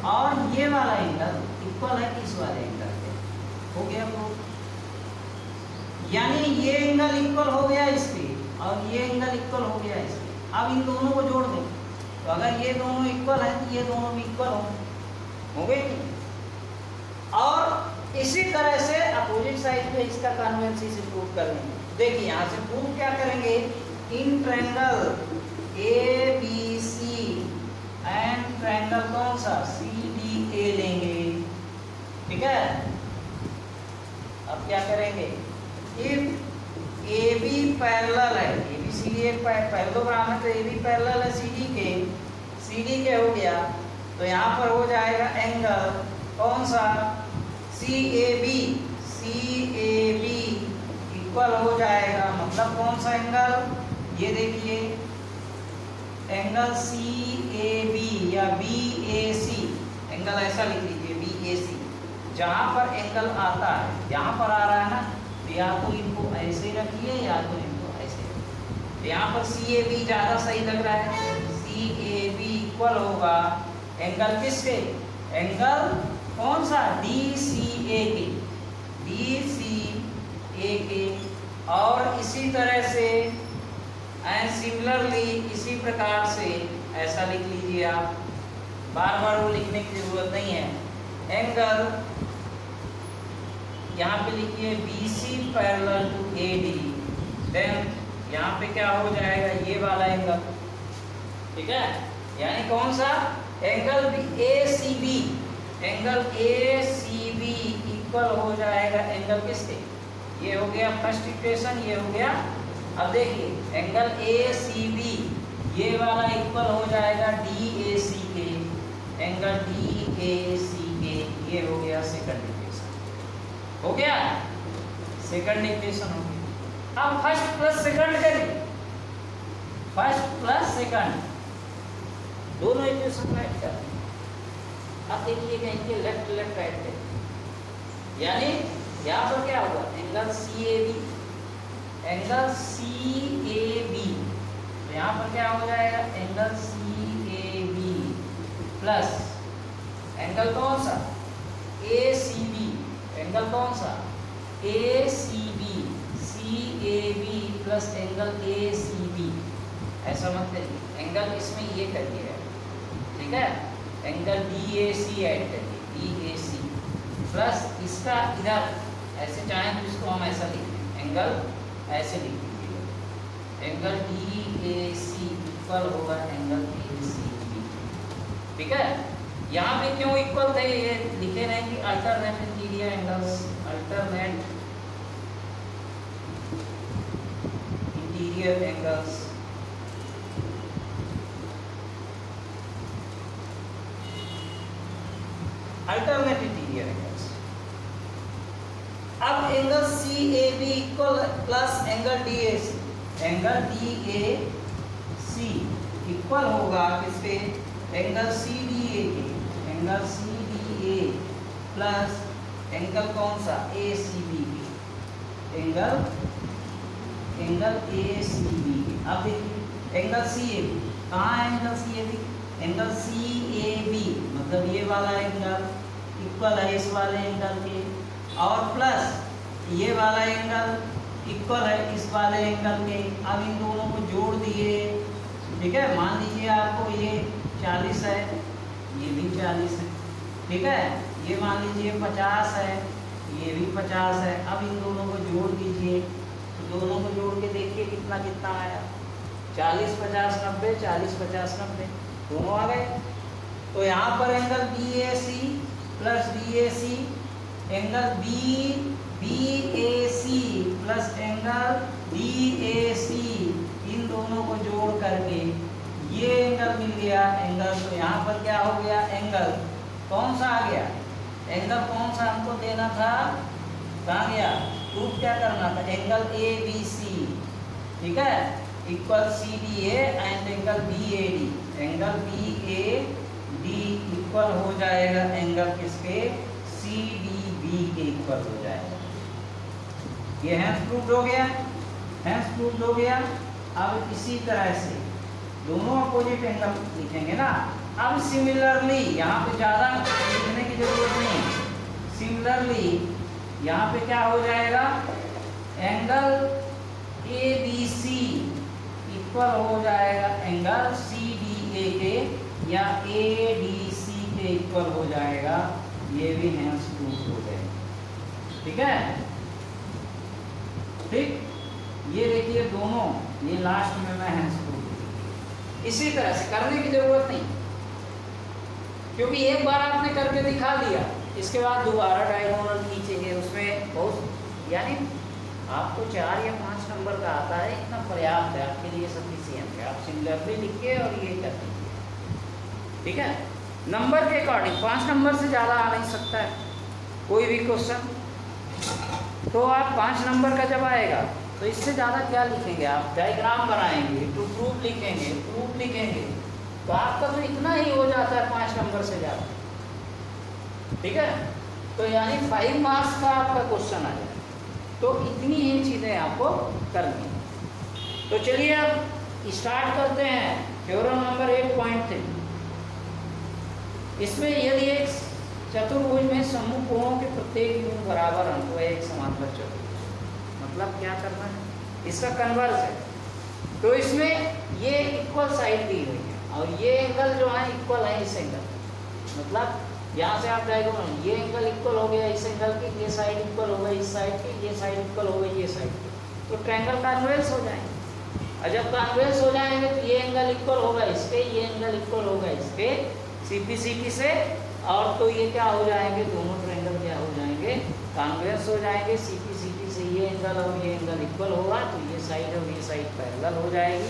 A: और ये वाला एंगल इक्वल है इस वाले एंगल के, हो गया प्रूफ। यानी ये एंगल इक्वल हो गया इसके और ये एंगल इक्वल हो गया इसके। अब इन दोनों को जोड़ दें तो अगर ये दोनों इक्वल है तो ये दोनों भी इक्वल हो गए। और इसी तरह से अपोजिट साइड पे इसका कन्वेंसी से प्रूव कर लेंगे। देखिए यहाँ से प्रूव क्या करेंगे, in triangle ABC and triangle कौन सा, CDA लेंगे। ठीक है, अब क्या करेंगे, इफ AB पैरेलल है, ABCD एक पैरेललोग्राम है तो AB पैरेलल है CD के हो गया, तो यहाँ पर हो जाएगा एंगल कौन सा, CAB इक्वल हो जाएगा, मतलब कौन सा एंगल, ये देखिए एंगल CAB या BAC, एंगल ऐसा लिख लीजिए BAC, जहाँ पर एंगल आता है, यहाँ पर आ रहा है ना, तो या तो इनको ऐसे रखिए या तो इनको ऐसे रखिए। यहाँ पर CAB ज़्यादा सही लग रहा है, CAB इक्वल होगा एंगल किसके, एंगल कौन सा, DCA के। और इसी तरह से एंड सिमिलरली इसी प्रकार से ऐसा लिख लीजिए आप, बार बार वो लिखने की जरूरत नहीं है, एंगल यहाँ पे लिखिए BC parallel to AD, then यहाँ पे क्या हो जाएगा, ये वाला एंगल, ठीक है। यानी कौन सा angle ACB, angle ACB equal हो जाएगा एंगल किसके, ये हो गया फर्स्ट इक्वेशन, ये हो गया। अब देखिए एंगल ACB ये वाला इक्वल हो जाएगा DAC के, एंगल DAC के, ये हो गया सेकंड इक्वेशन, हो गया सेकंड इक्वेशन हो गया। अब फर्स्ट प्लस सेकंड करिए, फर्स्ट प्लस सेकंड दोनों इक्वेशन ऐड कर। अब देखिएगा इनके लेफ्ट लेफ्ट ऐड करिए, यानी यहाँ पर क्या होगा एंगल CAB, एंगल CAB, तो यहाँ पर क्या हो जाएगा एंगल CAB प्लस एंगल कौन सा ACB, एंगल कौन सा ACB, CAB plus angle ACB, ऐसा मत करिए, एंगल इसमें ये करिए, ठीक है। एंगल DAC ऐड करिए, DAC प्लस इसका इधर ऐसे चाहें तो इसको हम ऐसा लिख दें, एंगल ऐसे लिख दीजिए, एंगल DAC इक्वल होगा एंगल ACB, ठीक है। यहाँ पे क्यों इक्वल थे ये लिखे नहीं कि alternate interior angles, alternate interior angles, alternate interior angles. अब angle CAB equal plus angle DAC, angle DAC equal होगा किसके एंगल CDA के, एंगल CDA प्लस एंगल कौन सा ACB के, एंगल ACB के। अब देखिए एंगल CAB कहाँ है, एंगल CAB, एंगल CAB मतलब ये वाला एंगल इक्वल है इस वाले एंगल के, और प्लस ये वाला एंगल इक्वल है इस वाले एंगल के। अब इन दोनों को जोड़ दिए, ठीक है। मान लीजिए आपको ये 40 है, ये भी 40 है, ठीक है। ये मान लीजिए 50 है, ये भी 50 है। अब इन दोनों को जोड़ दीजिए, तो दोनों को जोड़ के देखिए कितना कितना आया, 40 50 90, 40 50 90 दोनों आ गए। तो यहाँ पर angle BAC plus DAC, angle BAC plus angle DAC, इन दोनों को जोड़ करके ये एंगल मिल गया एंगल। तो यहाँ पर क्या हो गया एंगल कौन सा आ गया, एंगल कौन सा हमको देना था, कहाँ गया, प्रूफ क्या करना था, एंगल ABC, ठीक है, equal CDA and angle BAD, angle BAD equal हो जाएगा एंगल किसके CDB के इक्वल हो जाएगा। ये हैंस प्रूफ हो गया, हैंस प्रूफ हो गया। अब इसी तरह से दोनों अपोजिट एंगल लिखेंगे ना। अब सिमिलरली यहाँ पे ज़्यादा लिखने की जरूरत नहीं, सिमिलरली यहाँ पे क्या हो जाएगा, एंगल ABC इक्वल हो जाएगा एंगल CDA के या ADC के इक्वल हो जाएगा। ये भी हैंस प्रूफ हो जाएगा, ठीक है। ठीक, ये देखिए दोनों, ये लास्ट में मैं हैंस प्रूफ, इसी तरह से करने की जरूरत नहीं, क्योंकि एक बार आपने करके दिखा दिया, इसके बाद दोबारा डायगोनल खींचेंगे, उसमें बहुत यानी आपको 4 या 5 नंबर का आता है, इतना पर्याप्त है आपके लिए, सफिशिएंट है। आप सिमिलरली लिखिए और ये कर दीजिए, ठीक है। नंबर के अकॉर्डिंग 5 नंबर से ज़्यादा आ नहीं सकता है कोई भी क्वेश्चन, तो आप 5 नंबर का जब आएगा तो इससे ज़्यादा क्या लिखेंगे, आप डायग्राम बनाएंगे, टू प्रूफ लिखेंगे, प्रूफ लिखेंगे, तो आपका तो इतना ही हो जाता है 5 नंबर से ज़्यादा, ठीक है। तो यानी 5 मार्क्स का आपका क्वेश्चन आ जाए, तो इतनी ही चीज़ें आपको करनी है। तो चलिए अब स्टार्ट करते हैं थ्योरम नंबर 8.3। इसमें यदि एक चतुर्भुज में समूह कोणों के प्रत्येक यूं बराबर अंक हो, एक समांतर चतुर्भुज, मतलब क्या करना है, इसका कन्वर्स है। तो इसमें ये इक्वल साइड दी हुई है और ये एंगल जो है इक्वल है इस एंगल, मतलब यहाँ से आप डायगोनल, ये एंगल इक्वल हो गया इस एंगल के, ये साइड इक्वल हो गई इस साइड की, ये साइड इक्वल हो गई ये साइड की, तो ट्रायंगल कॉन्वेक्स हो जाएंगे। और जब कॉन्वेक्स हो जाएंगे तो ये एंगल इक्वल होगा इसके, ये एंगल इक्वल होगा इसके CP से, और तो ये क्या हो जाएंगे, दोनों ट्रायंगल क्या हो जाएंगे, कॉन्वेक्स हो जाएंगे। CP से ये एंगल और ये एंगल इक्वल होगा तो ये साइड और ये साइड पैरेलल हो जाएगी।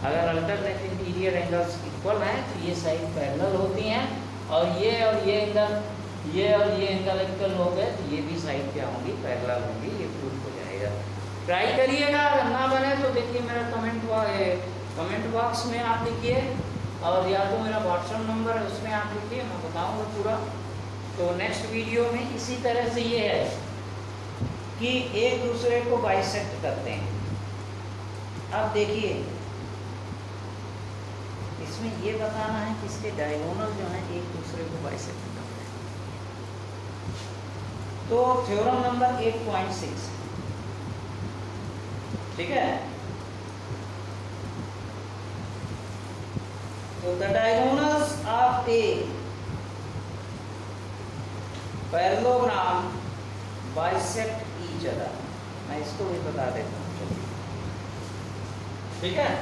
A: अगर अल्टरनेट इंटीरियर एंगल्स इक्वल हैं तो ये साइड पैरेलल होती हैं, और ये एंगल, ये और ये एंगल इक्वल हो गए तो ये भी साइड क्या होंगी, पैरेलल होंगी। ये प्रूफ हो जाएगा। ट्राई करिएगा, अगर ना बने तो देखिए मेरा कमेंट बॉक्स में आप लिखिए, और या तो मेरा व्हाट्सएप नंबर है उसमें आप लिखिए, मैं बताऊंगा पूरा। तो नेक्स्ट वीडियो में इसी तरह से ये है कि एक दूसरे को बाइसेक्ट करते हैं। अब देखिए इसमें ये बताना है कि इसके डायगोनल जो है एक दूसरे को बाइसेक्ट करते हैं। तो थ्योरम नंबर 8.6, ठीक है। तो the diagonals of a parallelogram bisect each other. मैं इसको भी बता देता हूँ, चलिए, ठीक है।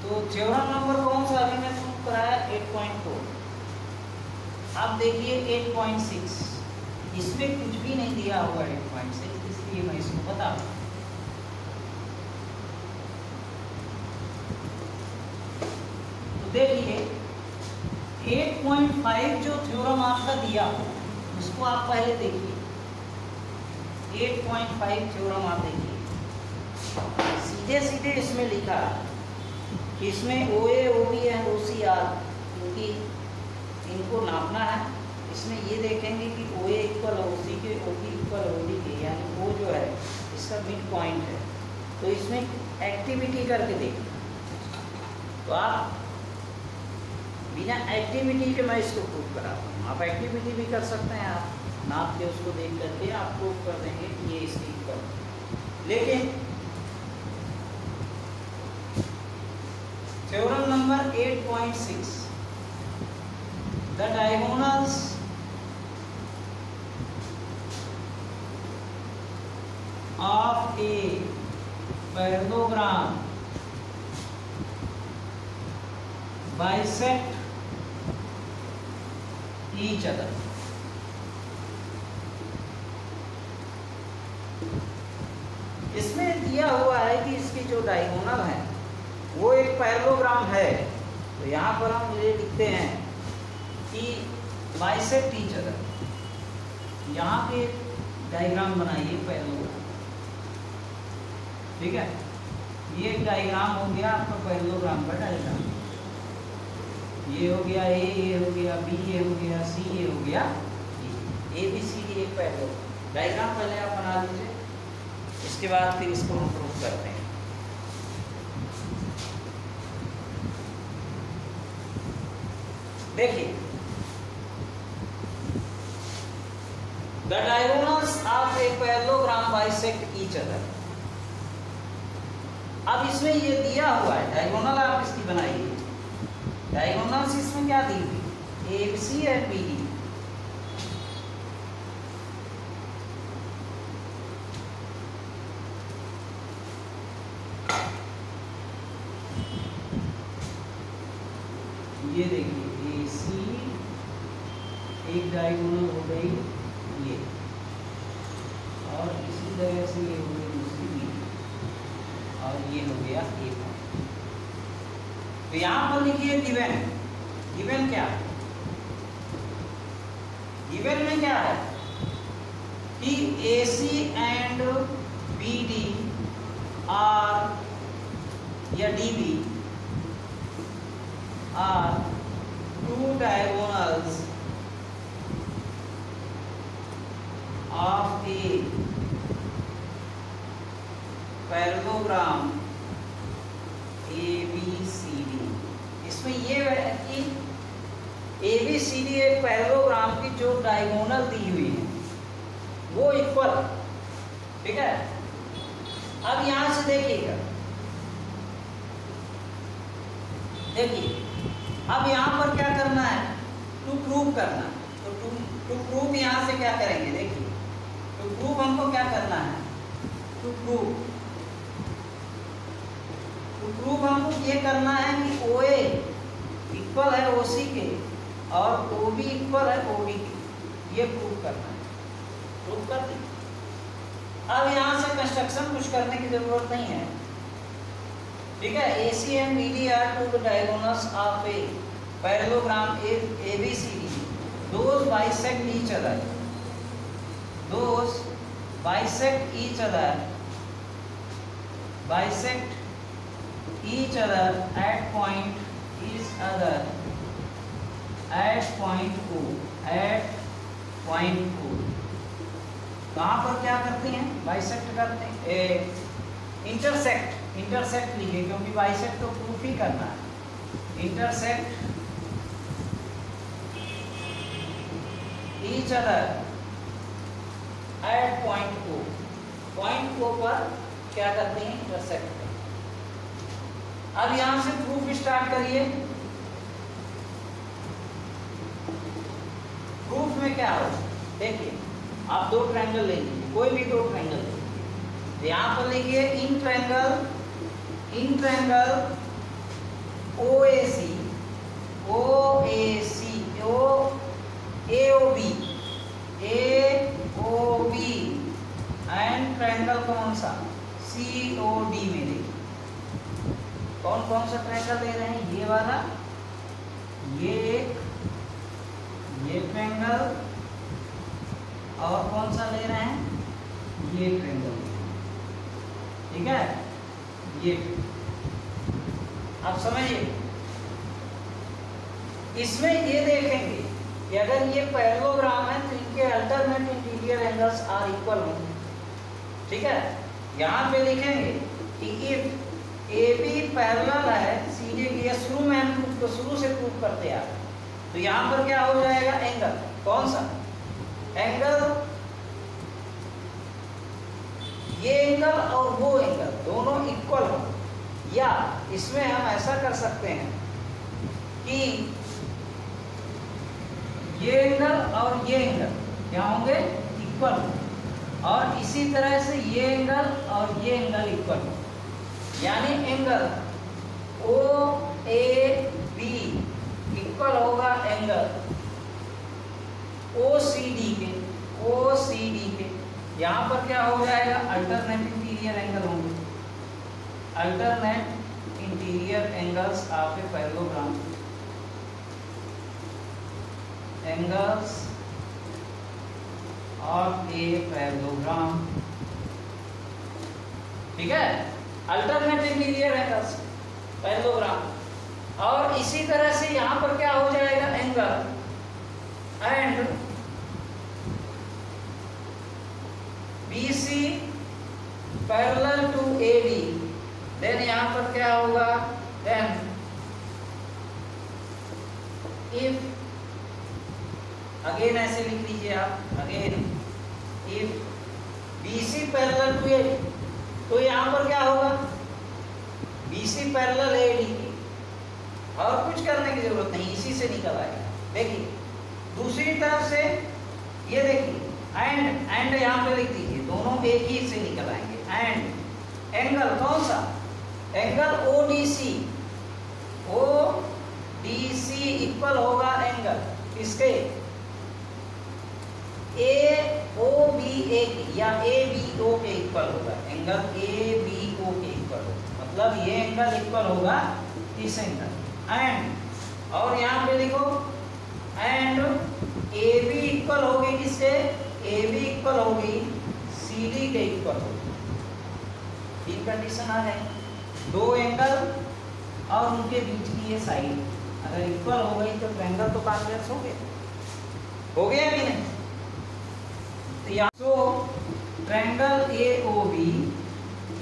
A: तो थ्योरम नंबर कौन सा अभी मैं प्रूव कराया, 8.4। अब देखिए 8.6, इसमें कुछ भी नहीं दिया हुआ 8.6, इसलिए मैं इसको बता दूं। तो देखिए 8.5 जो थ्योरम आपका दिया हो उसको आप पहले देखिए। 8.5 थ्योरम आप देखिए, सीधे सीधे इसमें लिखा है कि इसमें OA, OB एंड OCR, क्योंकि इनको नापना है। इसमें ये देखेंगे कि OA इक्वल OC के, OB इक्वल OD के, यानी वो जो है इसका मिड पॉइंट है। तो इसमें एक्टिविटी करके देखिए। तो आप बिना एक्टिविटी के मैं इसको प्रूव कराता हूँ, आप एक्टिविटी भी कर सकते हैं, आप नाप के उसको देख करके आप प्रूव कर देंगे कि ये इसके इक्वल। लेकिन theorem number 8.6, the diagonals of a parallelogram bisect each other. इसमें दिया हुआ है कि इसकी जो डायगोनल है वो एक पैरेललोग्राम है। तो यहाँ पर हम ये लिखते हैं कि बाइसेक्ट ईच अदर। यहाँ पे डायग्राम बनाइए पैरेललोग्राम, ठीक है। ये एक डायग्राम हो गया आपका पैरेललोग्राम का डायग्राम। ये हो गया A, ये हो गया B, ये हो गया C, ये हो गया D। ABCD एक पैरेललोग्राम डायग्राम पहले आप बना लीजिए, इसके बाद फिर इसको हम प्रूफ करते हैं। देखिए the diagonals of a parallelogram bisect each other. अब इसमें ये दिया हुआ है डायगोनल, आप इसकी बनाइए। डायगोनल्स इसमें क्या दी हुई, ABC एंड BD। ये देखिए AC एक डायगोनल हो गई ये, और इसी तरह से ये हो गई दूसरी B, और ये हो गया A। तो यहाँ पर लिखिए गिवन। गिवन क्या है, गिवन में क्या है कि AC एंड BD आर या DB are two diagonals of a parallelogram ABCD। इसमें ये है कि ABCD एक पैरेललोग्राम की जो डायगोनल दी हुई है वो इक्वल, ठीक है। अब यहां से देखिएगा, देखिए अब यहाँ पर क्या करना है, टू प्रूव करना है। तो टू प्रूव यहाँ से क्या करेंगे, देखिए टू प्रूव हमको क्या करना है, टू प्रूव हमको ये करना है कि OA इक्वल है OC के और OB इक्वल है OD के, ये प्रूव करना है। प्रूव कर दी। अब यहाँ से कंस्ट्रक्शन कुछ करने की जरूरत नहीं है, ठीक है। AC and BD are two diagonals of a parallelogram ABCD. Those bisect each other. Those bisect each other. Bisect each other at point each other at point O. At point O. कहाँ पर क्या करते हैं, bisect करते हैं, intersect लिखिए क्योंकि bisect तो प्रूफ ही करना है। Intersect each other at point O, point O पर क्या करते हैं, इंटरसेक्ट करते हैं। अब यहां से प्रूफ स्टार्ट करिए। प्रूफ में क्या हो, देखिए आप दो ट्रायंगल ले लीजिए, कोई भी दो ट्रायंगल ले लीजिए। यहाँ पर लिखिए in triangle AOB and triangle कौन सा, COD में देखिए कौन कौन सा ट्रायंगल ले रहे हैं, ये वाला, ये ट्रायंगल और कौन सा ले रहे हैं, ये ट्रायंगल, ठीक है। ये आप समझिए, इसमें ये देखेंगे कि अगर ये पैरेललोग्राम है तो इनके alternate interior angles are equal होंगे, ठीक है। यहाँ पे लिखेंगे कि इफ AB पैरेलल है CD के, शुरू में हम तो शुरू से प्रूव करते आ रहे, तो यहाँ पर क्या हो जाएगा, एंगल कौन सा, एंगल ये एंगल और वो एंगल दोनों इक्वल हो, या इसमें हम ऐसा कर सकते हैं कि ये एंगल और ये एंगल क्या होंगे, इक्वल हो, और इसी तरह से ये एंगल और ये एंगल इक्वल हो, यानी एंगल OAB इक्वल होगा एंगल OCD के। यहाँ पर क्या हो जाएगा, अल्टरनेट इंटीरियर एंगल होंगे, alternate interior angles of a parallelogram, angles of a parallelogram, ठीक है। अल्टरनेट इंटीरियर एंगल्स पैरेललोग्राम, और इसी तरह से यहाँ पर क्या हो जाएगा, angle and BC parallel to AD, then यहाँ पर क्या होगा, देन इफ, अगेन ऐसे लिख लीजिए आप, again if BC parallel to AD, तो यहाँ पर क्या होगा, BC पैरेलल AD की, और कुछ करने की जरूरत नहीं, इसी से निकल आएगा। देखिए दूसरी तरफ से ये देखिए एंड यहाँ पे लिख दीजिए, दोनों एक ही से निकल आएंगे। एंड एंगल कौन सा, एंगल ODC इक्वल होगा एंगल किसके, AOBA या ABO के इक्वल होगा, एंगल ABO के इक्वल होगा, मतलब ये एंगल इक्वल होगा इस एंगल। एंड और यहाँ पे लिखो एंड AB इक्वल होगी किससे, AB इक्वल होगी CD के इक्वल होगी। तीन कंडीशन आ गई, दो एंगल और उनके बीच की ये साइड अगर इक्वल हो गई तो ट्रायंगल तो कॉन्वेक्स हो गया कि नहीं। तो यहाँ तो triangle AOB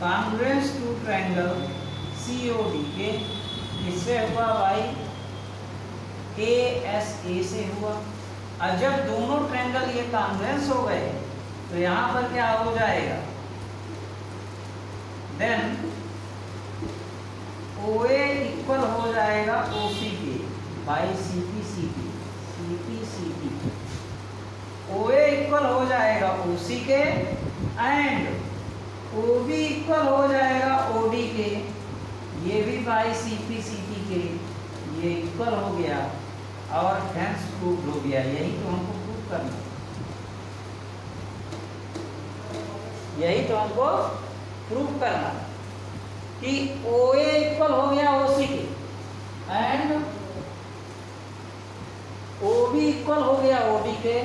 A: congruence to triangle COD के इससे हुआ भाई ASA से हुआ। और जब दोनों ट्रायंगल ये कॉन्ग्रुएंस हो गए तो यहाँ पर क्या हो जाएगा, देन OA इक्वल हो जाएगा OC के, by C P C P C P C P. O A equal हो जाएगा ओ सी के एंड ओ बी इक्वल हो जाएगा ओ डी के, ये भी by C P C P के, ये इक्वल हो गया और हेंस प्रूव हो गया। यही तो हमको प्रूव करना, यही तो हमको प्रूव करना कि ओ ए इक्वल हो गया ओ सी के एंड ओ बी इक्वल हो गया ओ डी के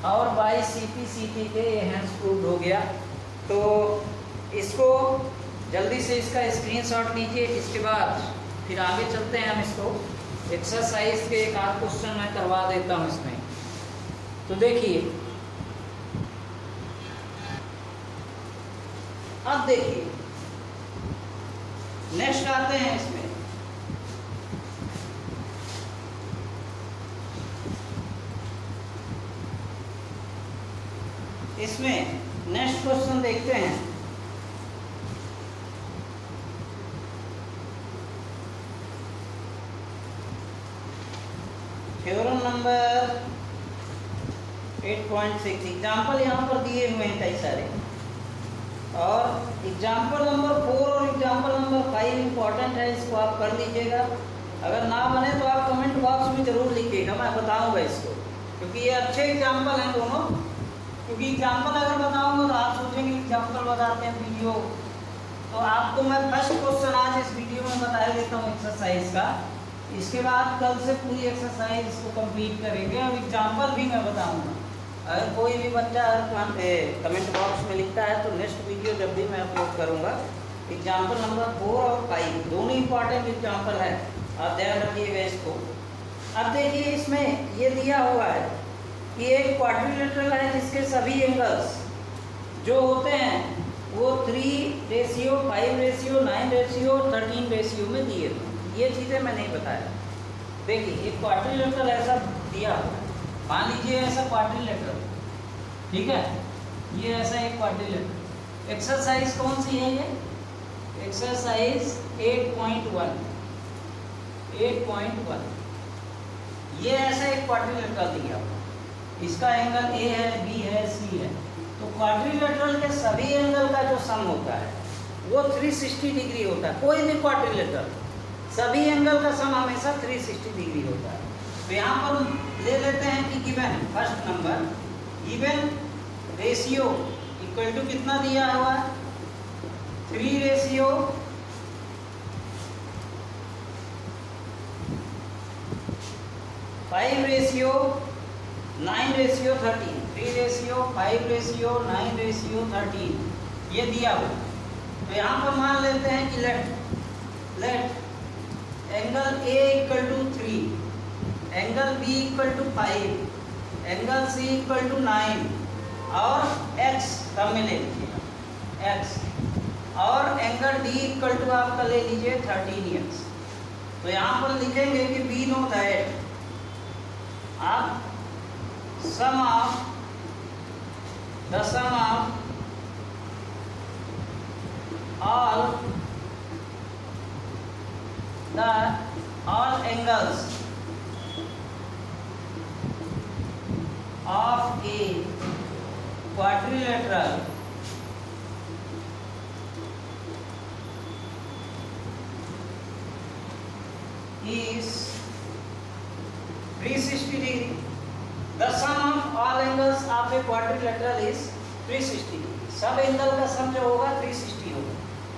A: और by C P C P के, ये हेंस प्रूव हो गया। तो इसको जल्दी से इसका स्क्रीनशॉट लीजिए, इसके बाद फिर आगे चलते हैं हम इसको। एक्सरसाइज के एक आध क्वेश्चन मैं करवा देता हूँ इसमें। तो देखिए, अब देखिए नेक्स्ट आते हैं इसमें। इसमें नेक्स्ट क्वेश्चन देखते हैं। थ्योरम नंबर 8.6 एग्जाम्पल यहाँ पर दिए हुए हैं कई सारे, और एग्जाम्पल नंबर 4 और एग्जाम्पल नंबर 5 इम्पॉर्टेंट है, इसको आप कर लीजिएगा। अगर ना बने तो आप कमेंट बॉक्स में ज़रूर लिखिएगा, मैं बताऊंगा इसको, क्योंकि ये अच्छे एग्जाम्पल हैं दोनों। क्योंकि एग्जाम्पल अगर बताऊंगा तो आप सोचेंगे एग्जाम्पल बताते हैं वीडियो, तो आपको मैं फर्स्ट क्वेश्चन आज इस वीडियो में बता देता हूँ एक्सरसाइज का। इसके बाद कल से पूरी एक्सरसाइज इसको कंप्लीट करेंगे और एग्जाम्पल भी मैं बताऊंगा। अगर कोई भी बच्चा कमेंट बॉक्स में लिखता है तो नेक्स्ट वीडियो जब भी मैं अपलोड करूंगा, एग्जाम्पल नंबर 4 और 5 दोनों इंपॉर्टेंट एग्जाम्पल है, आप ध्यान रखिएगा इसको। अब देखिए, इसमें ये दिया हुआ है कि एक क्वाड्रिलेटरल है जिसके सभी एंगल्स जो होते हैं वो 3:5, 9:, 13 में दिए थे। ये चीज़ें मैं नहीं बताया। देखिए, एक क्वाड्रिलेटरल ऐसा दिया हुआ है, मान लीजिए ऐसा क्वाड्रिलेटरल, ठीक है, ये ऐसा एक क्वाड्रिलेटरल। एक्सरसाइज कौन सी है ये? एक्सरसाइज 8.1। ये ऐसा एक क्वाड्रिलेटरल दिया हुआ, इसका एंगल ए है, बी है, सी है। तो क्वाड्रिलेटरल के सभी एंगल का जो सम होता है वो 360 डिग्री होता है। कोई भी क्वाड्रिलेटरल सभी एंगल का सम हमेशा 360 डिग्री होता है। तो यहाँ पर ले लेते हैं कि given first number, given ratio equal to कितना दिया हुआ है? 3:5, 9:13, 3:5, 9:13 ये दिया हुआ। तो यहाँ पर मान लेते हैं कि let angle A equal to 3, angle B equal to 5, angle C equal to 9 और X सब में ले लीजिएगा X, और एंगल D इक्वल टू आपका ले लीजिए 13x। तो यहाँ पर लिखेंगे कि बी नो दैट आप sum of all angles of a quadrilateral is 360 degree. The sum of all angles of a quadrilateral is 360 degree. सब एंगल का सम जो होगा 360 होगा,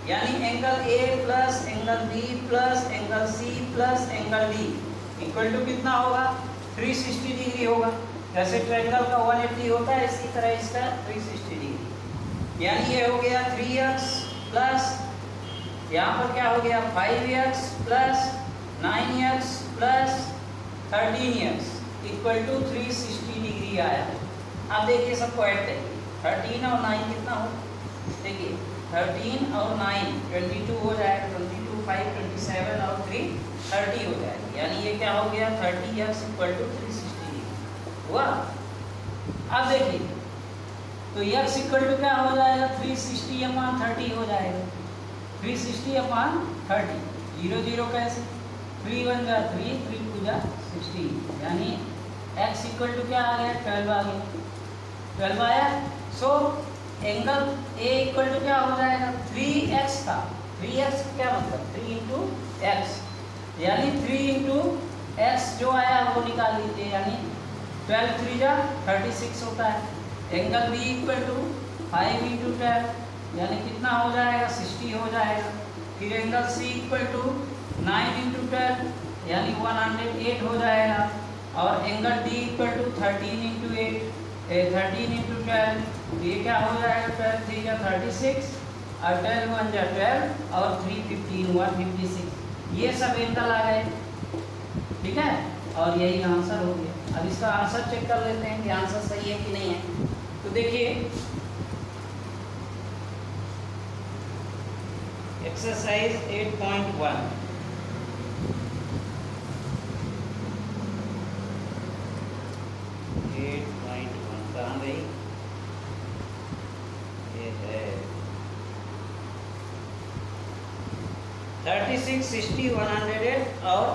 A: यानी angle A plus angle B plus angle C plus angle D equal to कितना होगा? 360 degree होगा। जैसे ट्रायंगल का 180 होता है, इसी तरह इसका 360 डिग्री। यानी ये हो गया 3x प्लस यहाँ पर क्या हो गया 5x plus 9x plus 13x equal to 360 degree आया। अब देखिए सबको ऐड करिए, 13 और 9 कितना हो? देखिए 13 और 9 22 हो जाएगा, 22, 5, 27 और 3 30 हो जाएगा। यानी ये क्या हो गया 30x इक्वल टू 360 डिग्री हुआ। अब देखिए तो x इक्वल टू क्या हो जाएगा 360/30 हो जाएगा, 360/30, 0 0 कैसे
B: 3 1 जा 3, 3 2 जा 16, यानी x इक्वल टू क्या आ गया, 12 आ गया, 12 आया। So angle A equal to क्या हो जाएगा, 3x का, 3x क्या मतलब 3 इंटू एक्स, यानी 3 इंटू एक्स जो आया वो निकाल लीजिए, यानी 12 3 जा 36 होता है। Angle B equal to 5 into 12, यानी कितना हो जाएगा, 60 हो जाएगा। फिर angle C equal to 9 into 12, यानी 108 हो जाएगा। और angle D equal to 13 into 8, 13 into 12, ये क्या हो जाएगा, 12 3 जा 36 और 12 1 जा 12 और 3 15 156, ये सब एंगल आ गए, ठीक है। और यही आंसर हो गया। अब इसका आंसर चेक कर लेते हैं कि आंसर सही है कि नहीं है। तो देखिए एक्सरसाइज 8.1, कहाँ गई, ये है 36 60 108 और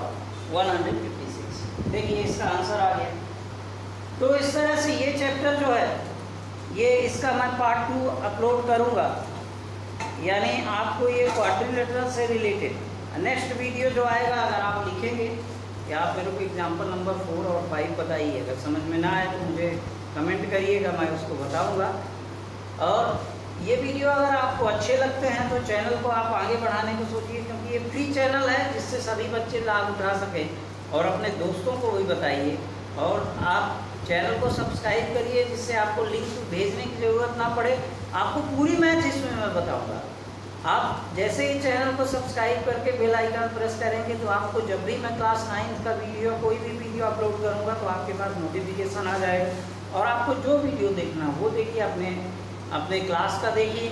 B: 156। देखिए इसका आंसर आ गया। तो इस तरह से ये चैप्टर जो है, ये इसका मैं पार्ट 2 अपलोड करूँगा, यानी आपको ये क्वाड्रिलेटरल से रिलेटेड नेक्स्ट वीडियो जो आएगा, अगर आप लिखेंगे कि आप मेरे को एग्जाम्पल नंबर 4 और 5 बताइए, अगर समझ में ना आए तो मुझे कमेंट करिएगा, मैं उसको बताऊंगा। और ये वीडियो अगर आपको अच्छे लगते हैं तो चैनल को आप आगे बढ़ाने को सोचिए, क्योंकि ये फ्री चैनल है जिससे सभी बच्चे लाभ उठा सकें। और अपने दोस्तों को भी बताइए, और आप चैनल को सब्सक्राइब करिए जिससे आपको लिंक भेजने की ज़रूरत ना पड़े। आपको पूरी मैथ इसमें मैं बताऊँगा। आप जैसे ही चैनल को सब्सक्राइब करके बेल आइकन प्रेस करेंगे तो आपको जब भी मैं क्लास 9 का वीडियो, कोई भी वीडियो अपलोड करूँगा तो आपके पास नोटिफिकेशन आ जाएगा। और आपको जो वीडियो देखना वो देखिए, अपने क्लास का देखिए,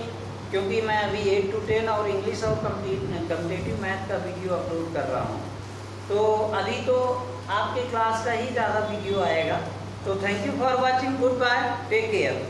B: क्योंकि मैं अभी 8 to 10 और इंग्लिश और कम्पिटिटिव मैथ का वीडियो अपलोड कर रहा हूँ। तो अभी तो आपके क्लास का ही ज़्यादा वीडियो आएगा। तो thank you for watching, goodbye, take care.